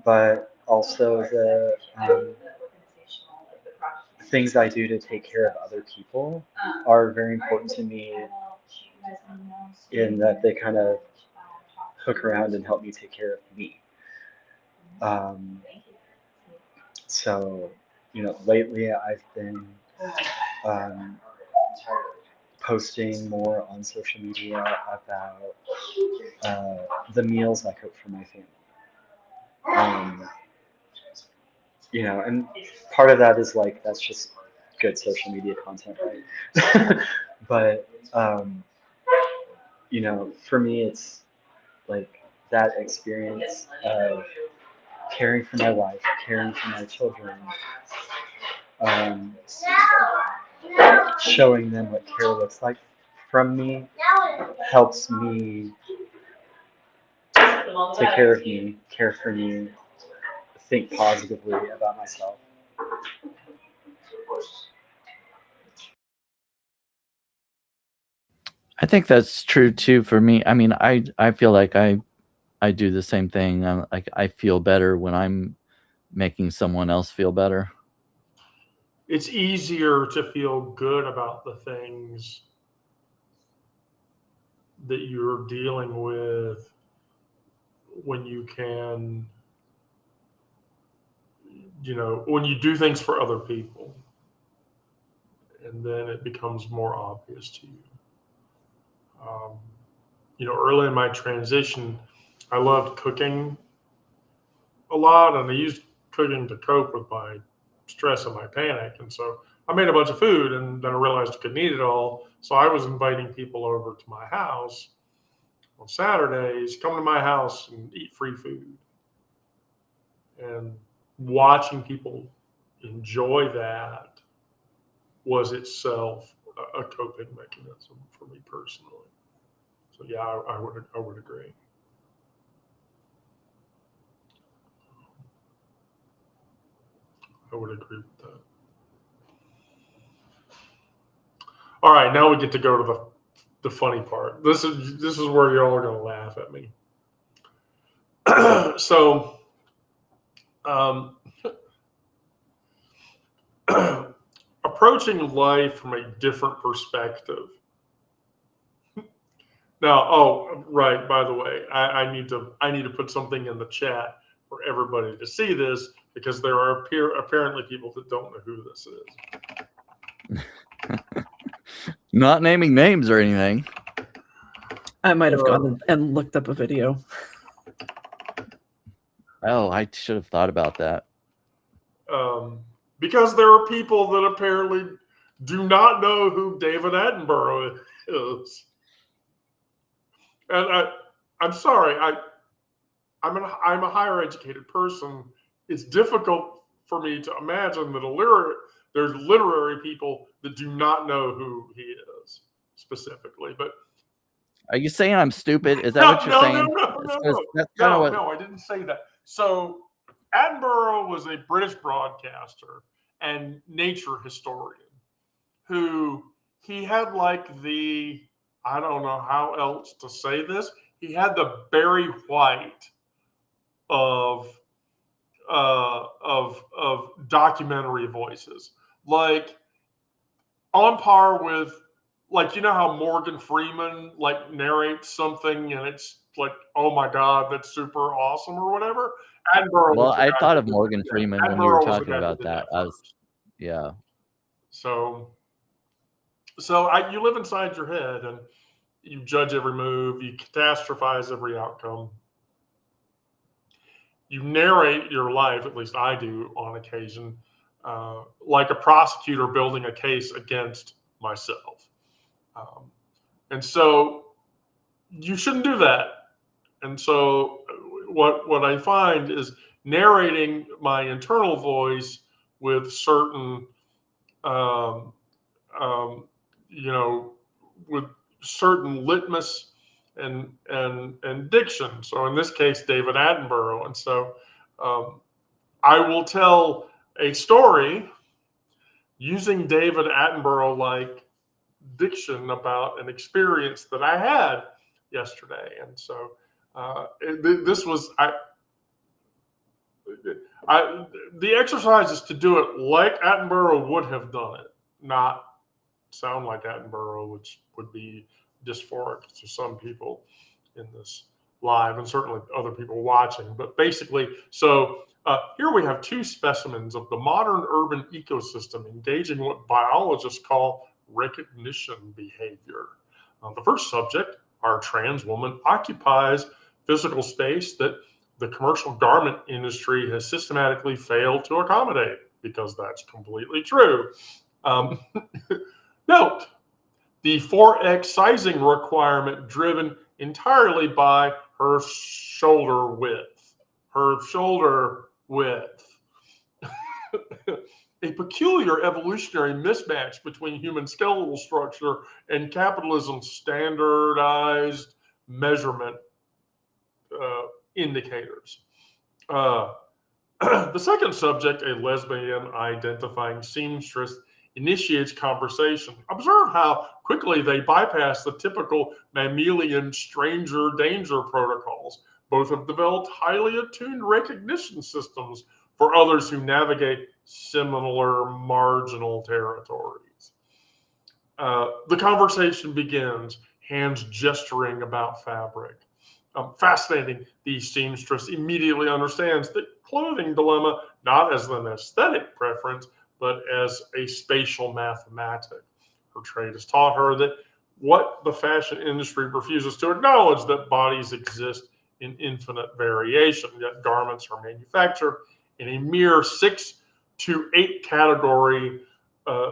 But also the things I do to take care of other people are very important to me, in that they kind of hook around and help me take care of me. So, lately I've been posting more on social media about the meals I cook for my family. And part of that is like, that's just good social media content, right? But, for me, it's like that experience of caring for my wife, caring for my children, showing them what care looks like from me helps me take care of me, care for me, think positively about myself. I think that's true too for me. I mean, I feel like I do the same thing. Like I feel better when I'm making someone else feel better. It's easier to feel good about the things that you're dealing with when you can, when you do things for other people, and then it becomes more obvious to you. Early in my transition, I loved cooking a lot, and I used cooking to cope with my stress and my panic. And so I made a bunch of food, and then I realized I couldn't eat it all. So I was inviting people over to my house on Saturdays, come to my house and eat free food. And watching people enjoy that was itself a coping mechanism for me personally. So yeah, I would agree. I would agree with that. All right, now we get to go to the funny part. This is where you're all going to laugh at me. So, approaching life from a different perspective. Now, right. By the way, I need to put something in the chat for everybody to see this, because there are apparently people that don't know who this is. Not naming names or anything. I might have gone and looked up a video. Oh, I should have thought about that. Because there are people that apparently do not know who David Attenborough is. And I'm sorry, I'm a higher educated person. It's difficult for me to imagine that there's literary people that do not know who he is specifically. But are you saying I'm stupid? Is that what you're saying? No, I didn't say that. So Attenborough was a British broadcaster and nature historian who he had like I don't know how else to say this. He had the Barry White of documentary voices, like on par with, like, how Morgan Freeman like narrates something and it's like, oh my God, that's super awesome or whatever. Well, I thought of Morgan Freeman when you were talking about that. Yeah. So you live inside your head and you judge every move, you catastrophize every outcome. You narrate your life, at least I do on occasion, like a prosecutor building a case against myself. And so you shouldn't do that. And so what I find is narrating my internal voice with certain, with certain litmus and diction. So in this case, David Attenborough. And so I will tell a story using David Attenborough-like diction about an experience that I had yesterday. And so this was the exercise is to do it like Attenborough would have done it, not sound like Attenborough, which would be dysphoric to some people in this live, and certainly other people watching. But basically, so here we have two specimens of the modern urban ecosystem engaging what biologists call recognition behavior. The first subject, our trans woman, occupies physical space that the commercial garment industry has systematically failed to accommodate, because that's completely true. Note, the 4X sizing requirement driven entirely by her shoulder width. Her shoulder width. A peculiar evolutionary mismatch between human skeletal structure and capitalism's standardized measurement indicators. The second subject, a lesbian identifying seamstress, initiates conversation. Observe how quickly they bypass the typical mammalian stranger danger protocols. Both have developed highly attuned recognition systems for others who navigate similar marginal territories. The conversation begins, hands gesturing about fabric. Fascinating, the seamstress immediately understands the clothing dilemma not as an aesthetic preference, but as a spatial mathematic. Her trade has taught her that what the fashion industry refuses to acknowledge, that bodies exist in infinite variation, yet garments are manufactured in a mere 6 to 8 category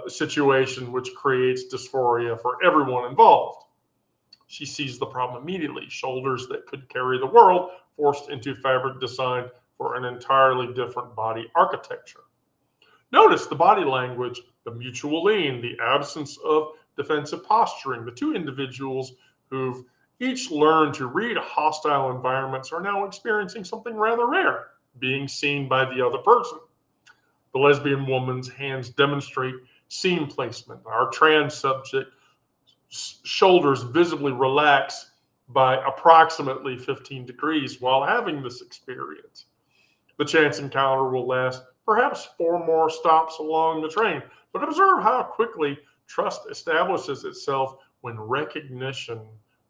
situation, which creates dysphoria for everyone involved. She sees the problem immediately. Shoulders that could carry the world forced into fabric designed for an entirely different body architecture. Notice the body language, the mutual lean, the absence of defensive posturing. The two individuals who've each learned to read hostile environments are now experiencing something rather rare, being seen by the other person. The lesbian woman's hands demonstrate seam placement. Our trans subject shoulders visibly relax by approximately 15 degrees while having this experience. The chance encounter will last perhaps 4 more stops along the train, but observe how quickly trust establishes itself when recognition,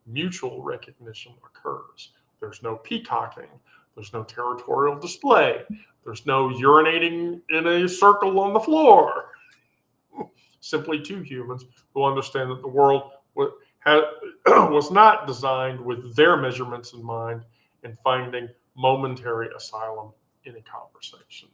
mutual recognition, occurs. There's no peacocking. There's no territorial display. There's no urinating in a circle on the floor. Simply two humans who understand that the world was not designed with their measurements in mind, and finding momentary asylum in a conversation,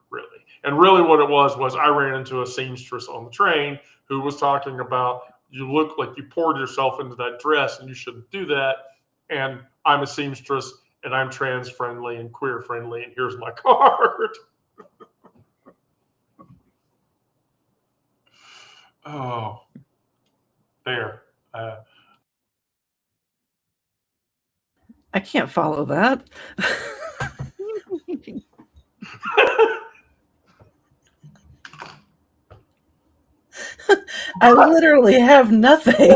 really. And really what it was I ran into a seamstress on the train who was talking about, you look like you poured yourself into that dress and you shouldn't do that. And I'm a seamstress and I'm trans friendly and queer friendly, and here's my card. Oh, there. I can't follow that. I literally have nothing.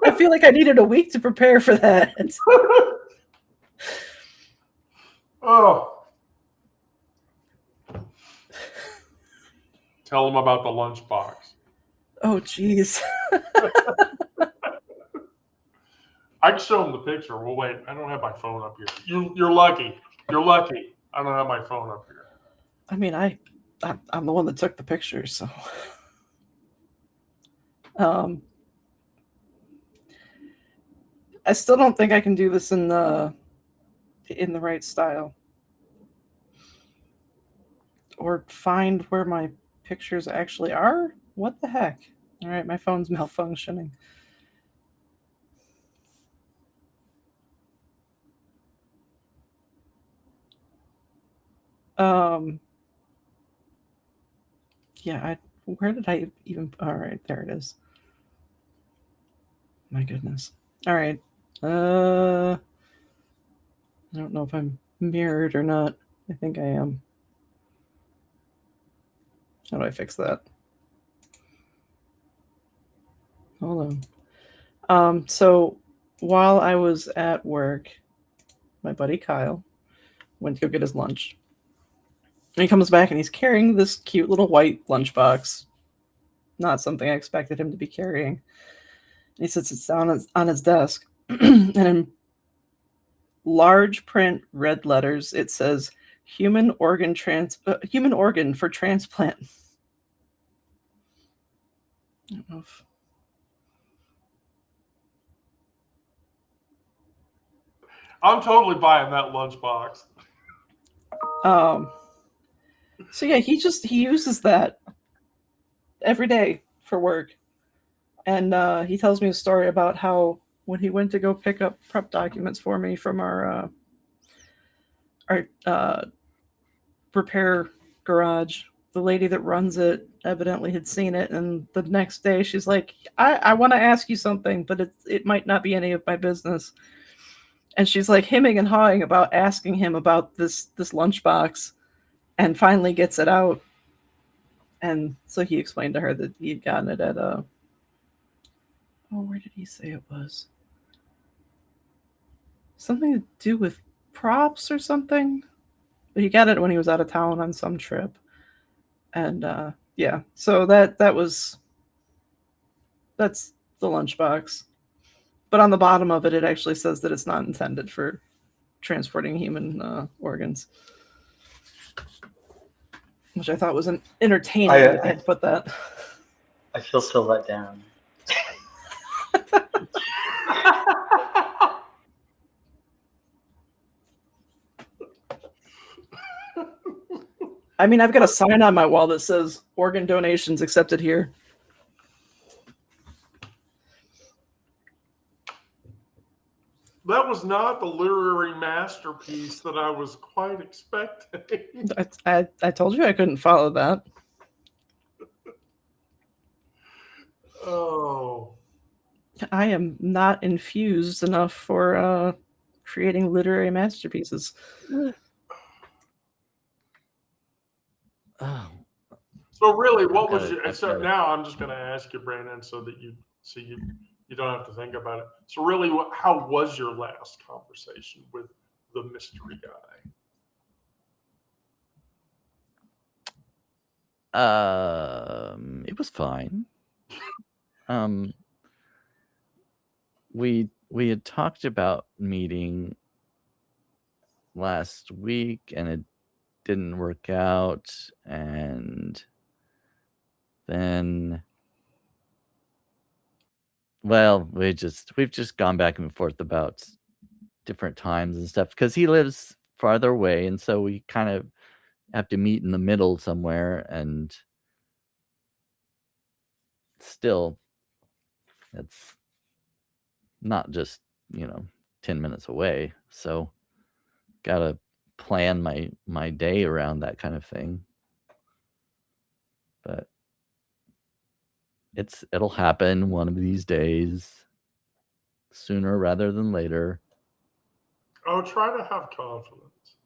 I feel like I needed a week to prepare for that. Oh. Tell them about the lunchbox. Oh, geez. I can show them the picture. Well, wait, I don't have my phone up here. You're lucky. You're lucky. I don't have my phone up here. I mean, I'm the one that took the picture, so. I still don't think I can do this in the right style, or find where my pictures actually are. What the heck? All right, my phone's malfunctioning. Yeah, where did I even? All right, there it is. My goodness. All right. I don't know if I'm mirrored or not. I think I am. How do I fix that? Hold on. So while I was at work, my buddy Kyle went to go get his lunch. And he comes back and he's carrying this cute little white lunchbox. Not something I expected him to be carrying. He sits it down on his desk, and in large print red letters, it says human organ for transplant. I don't know if... I'm totally buying that lunchbox. So yeah, he uses that every day for work. And he tells me a story about how when he went to go pick up prep documents for me from our repair garage, the lady that runs it evidently had seen it, and the next day she's like, I want to ask you something, but it might not be any of my business. And she's like hemming and hawing about asking him about this lunchbox, and finally gets it out. And so he explained to her that he had gotten it at where did he say it was? Something to do with props or something. But he got it when he was out of town on some trip. And yeah, so that's the lunchbox. But on the bottom of it, it actually says that it's not intended for transporting human organs, which I thought was entertaining that they had put that. I feel so let down. I mean, I've got a sign on my wall that says organ donations accepted here. That was not the literary masterpiece that I was quite expecting. I told you I couldn't follow that. Oh. I am not infused enough for creating literary masterpieces. Oh. So really, what was your? So now I'm just going to ask you, Brandon, so that you don't have to think about it. So really, how was your last conversation with the mystery guy? It was fine. We had talked about meeting last week, and it didn't work out, and then, well, we've just gone back and forth about different times and stuff, because he lives farther away, and so we kind of have to meet in the middle somewhere, and still, it's not just 10 minutes away, so gotta plan my day around that kind of thing. But it'll happen one of these days, sooner rather than later. Oh, try to have confidence.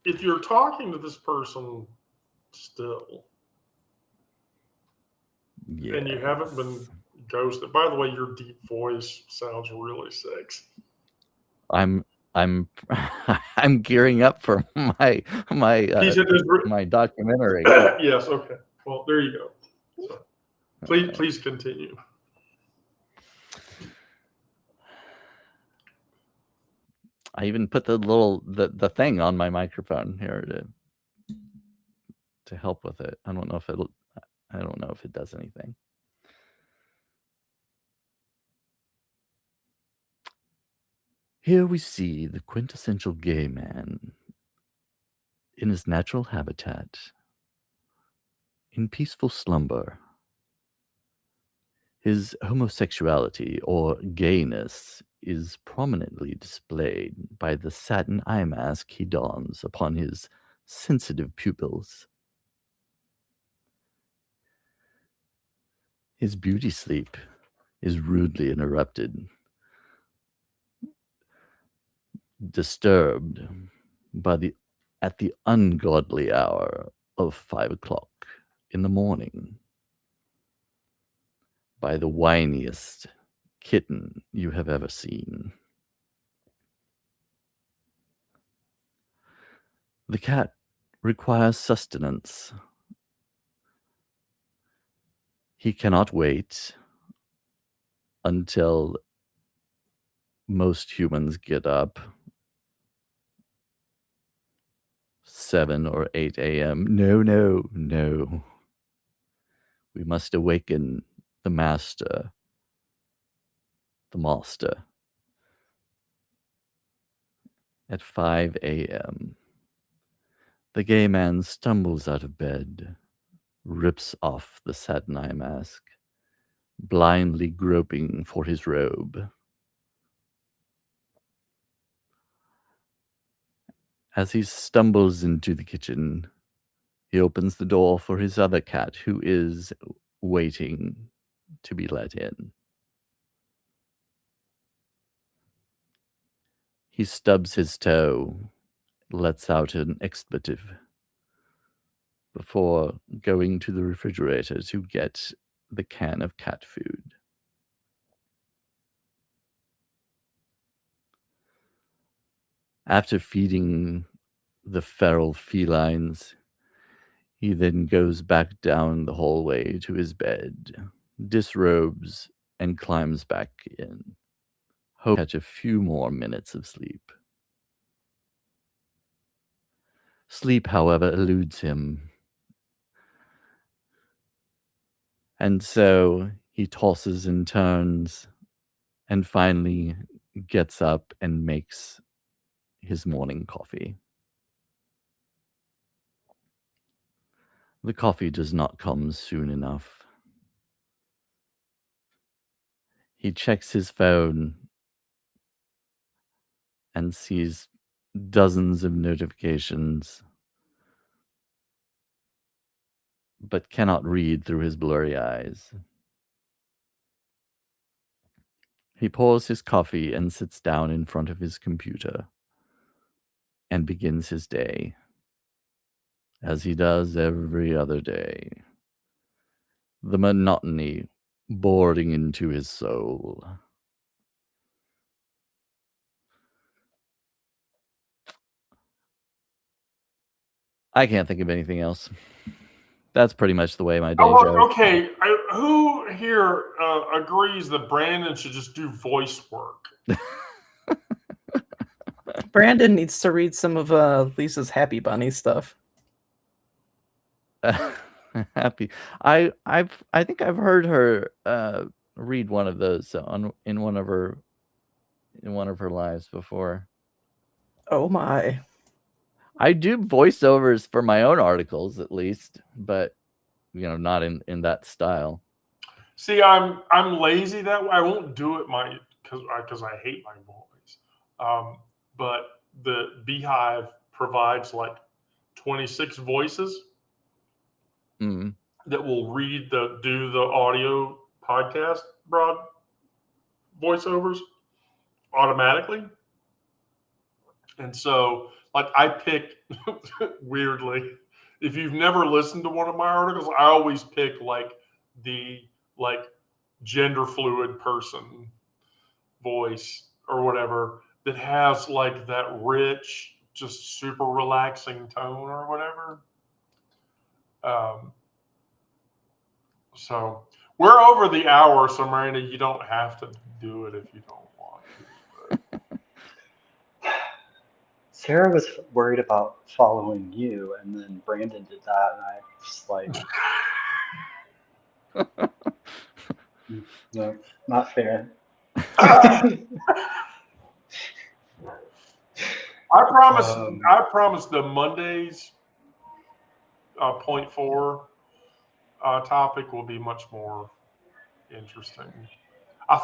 If you're talking to this person still, Yeah. and you haven't been ghosted. By the way, your deep voice sounds really sexy. I'm I'm gearing up for my documentary. Yes. Okay. Well, there you go. So, please continue. I even put the thing on my microphone here to help with it. I don't know if it does anything. Here we see the quintessential gay man in his natural habitat, in peaceful slumber. His homosexuality or gayness is prominently displayed by the satin eye mask he dons upon his sensitive pupils. His beauty sleep is rudely interrupted, disturbed at the ungodly hour of 5 o'clock in the morning by the whiniest kitten you have ever seen. The cat requires sustenance. He cannot wait until most humans get up 7 or 8 a.m. No. We must awaken the master. At 5 a.m., the gay man stumbles out of bed, rips off the satin eye mask, blindly groping for his robe. As he stumbles into the kitchen, he opens the door for his other cat, who is waiting to be let in. He stubs his toe, lets out an expletive before going to the refrigerator to get the can of cat food. After feeding the feral felines, he then goes back down the hallway to his bed, disrobes, and climbs back in, hoping to catch a few more minutes of sleep. Sleep, however, eludes him, and so he tosses and turns and finally gets up and makes his morning coffee. The coffee does not come soon enough. He checks his phone and sees dozens of notifications, but cannot read through his blurry eyes. He pours his coffee and sits down in front of his computer and begins his day, as he does every other day. The monotony boring into his soul. I can't think of anything else. That's pretty much the way my day goes. Okay, who here agrees that Brandon should just do voice work? Brandon needs to read some of Lisa's Happy Bunny stuff. Happy. I think I've heard her read one of those in one of her lives before. Oh my. I do voiceovers for my own articles at least, but not in that style. See, I'm lazy that way. I won't do it because I hate my voice. But the Beehive provides like 26 voices that will do the audio podcast broad voiceovers automatically. And so, like, I pick weirdly. If you've never listened to one of my articles, I always pick the gender fluid person voice or whatever that has like that rich, just super relaxing tone or whatever. So we're over the hour, so Miranda, you don't have to do it if you don't want to. Sarah was worried about following you, and then Brandon did that, and I just no, not fair. I promise the Mondays point 4 topic will be much more interesting. I'm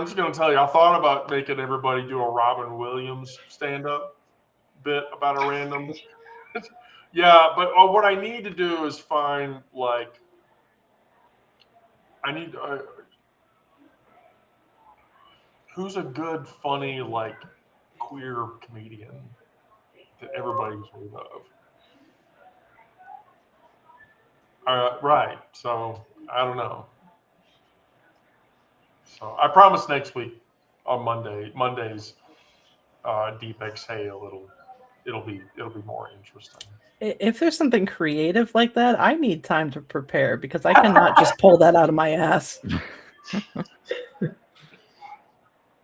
just going to tell you, I thought about making everybody do a Robin Williams stand-up bit about a random. Yeah, but what I need to do is find who's a good, funny, queer comedian that everybody's heard of. Right. So I don't know. So I promise next week on Mondays, Deep Exhale, it'll be more interesting. If there's something creative like that, I need time to prepare because I cannot just pull that out of my ass.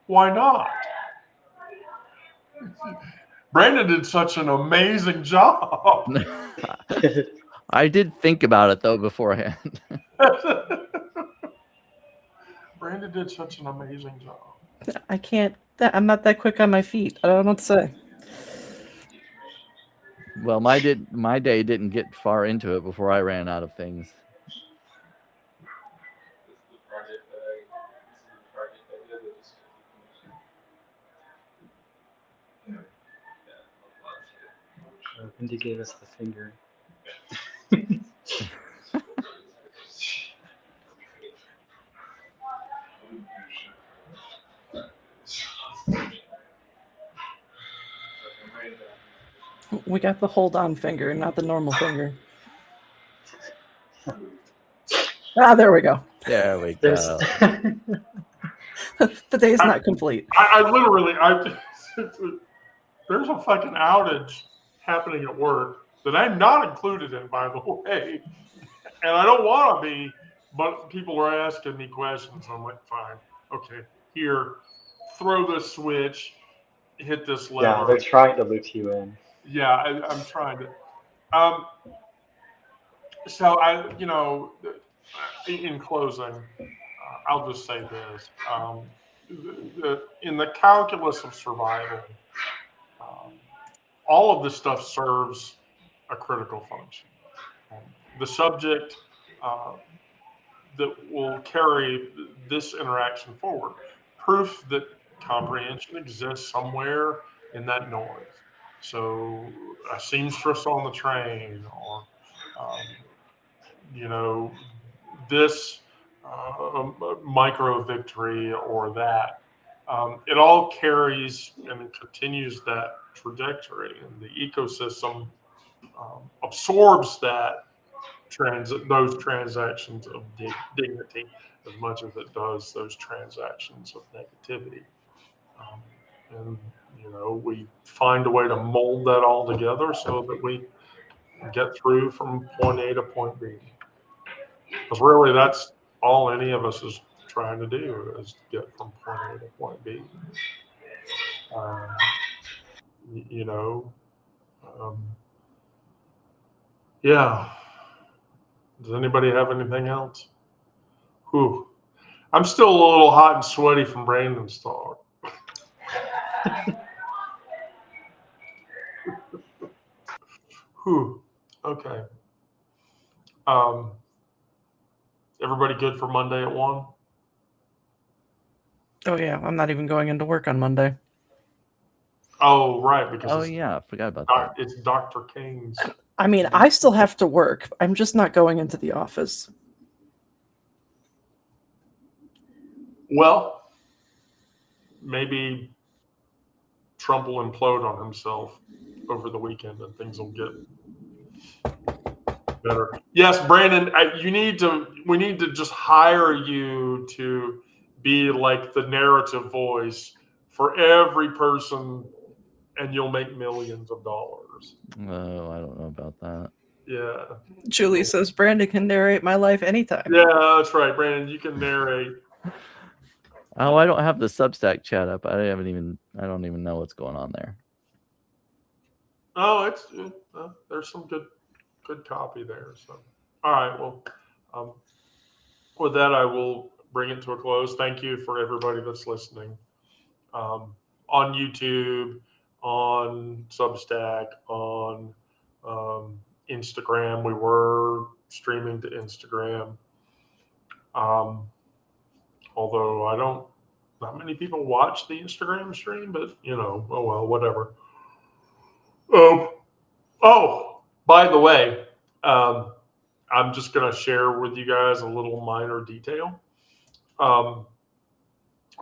Why not? Brandon did such an amazing job. I did think about it though beforehand. Brandon did such an amazing job. I can't. I'm not that quick on my feet. I don't know what to say. Well, my day didn't get far into it before I ran out of things. Wendy gave us the finger. We got the hold on finger, not the normal finger. There we go. There we There's go. The day's not complete. I literally, there's a fucking outage happening at work that I'm not included in, by the way. And I don't want to be, but people are asking me questions. I'm like, fine, okay, here, throw this switch, hit this lever. Yeah, they're trying to loop you in. Yeah, I'm trying to. So in closing, I'll just say this: in the calculus of survival, all of this stuff serves a critical function. The subject that will carry this interaction forward, proof that comprehension exists somewhere in that noise. So a seamstress on the train, or this micro victory or that. It all carries and continues that trajectory, and the ecosystem absorbs those transactions of dignity as much as it does those transactions of negativity. And we find a way to mold that all together so that we get through from point A to point B. Because really, that's all any of us is trying to do, is get from point A to point B. Yeah. Does anybody have anything else? Whew. I'm still a little hot and sweaty from Brandon's talk. Whew. Okay. Everybody good for Monday at 1? Oh yeah, I'm not even going into work on Monday. Oh, right, because I forgot about that. It's Dr. King's. I mean, I still have to work. I'm just not going into the office. Well, maybe Trump will implode on himself over the weekend and things will get better. Yes, Brandon, we need to just hire you to be like the narrative voice for every person, and you'll make millions of dollars. Oh, I don't know about that. Yeah. Julie says Brandon can narrate my life anytime. Yeah, that's right, Brandon. You can narrate. Oh, I don't have the Substack chat up. I don't even know what's going on there. Oh, there's some good copy there. So, all right. Well, with that, I will bring it to a close. Thank you for everybody that's listening on YouTube, on Substack, on Instagram. We were streaming to Instagram. Although not many people watch the Instagram stream, but oh well, whatever. By the way, I'm just going to share with you guys a little minor detail.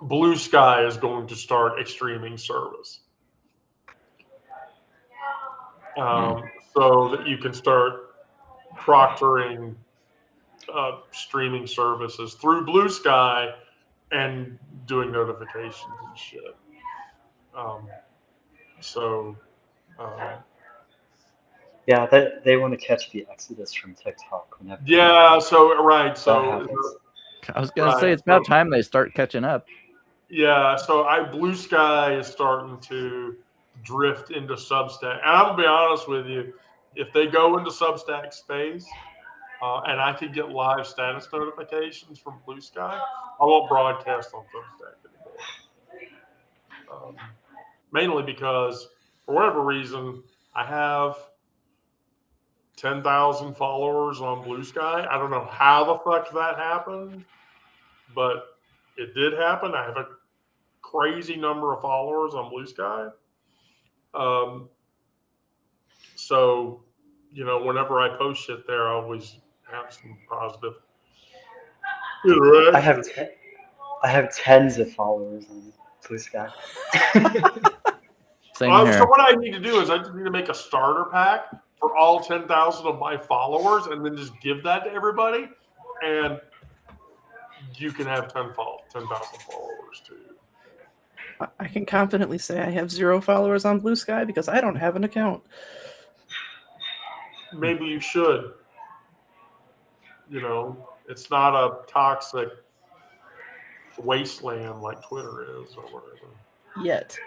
Blue Sky is going to start a streaming service. So that you can start proctoring streaming services through Blue Sky and doing notifications and shit. Yeah, they want to catch the exodus from TikTok whenever. Yeah, so right. So I was gonna say it's about time they start catching up. Yeah, so Blue Sky is starting to drift into Substack. And I'm gonna be honest with you, if they go into Substack space, and I could get live status notifications from Blue Sky, I won't broadcast on Substack anymore. Mainly because, for whatever reason, I have 10,000 followers on Blue Sky. I don't know how the fuck that happened, but it did happen. I have a crazy number of followers on Blue Sky. So, whenever I post shit there, I always have some positive interaction. I have tens of followers on Blue Sky. Same here. So what I need to do is I just need to make a starter pack for all 10,000 of my followers, and then just give that to everybody, and you can have 10,000 followers too. I can confidently say I have 0 followers on Blue Sky because I don't have an account. Maybe you should. It's not a toxic wasteland like Twitter is or whatever. Yet.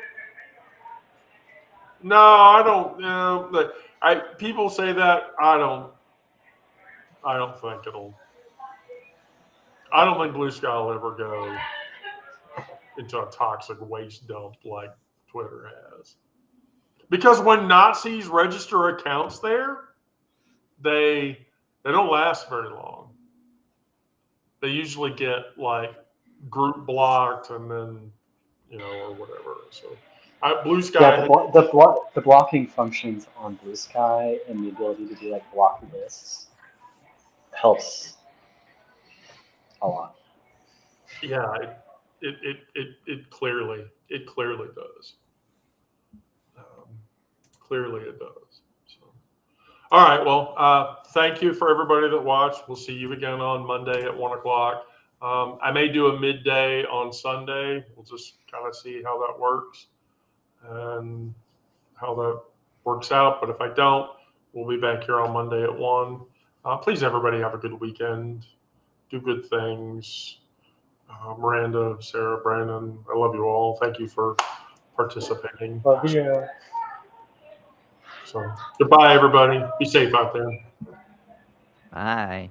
No, I don't. People say that. I don't think it'll. I don't think Blue Sky will ever go into a toxic waste dump like Twitter has. Because when Nazis register accounts there, they don't last very long. They usually get like group blocked and then or whatever. So Blue Sky. Yeah, the blocking functions on Blue Sky and the ability to do like block lists helps a lot. Yeah, it clearly does. Clearly it does. So, all right. Well, thank you for everybody that watched. We'll see you again on Monday at 1:00. I may do a midday on Sunday. We'll just kind of see how that works and how that works out. But if I don't, we'll be back here on Monday at 1. Please, everybody, have a good weekend. Do good things. Miranda, Sarah, Brandon, I love you all. Thank you for participating. Love you. So, goodbye, everybody. Be safe out there. Bye.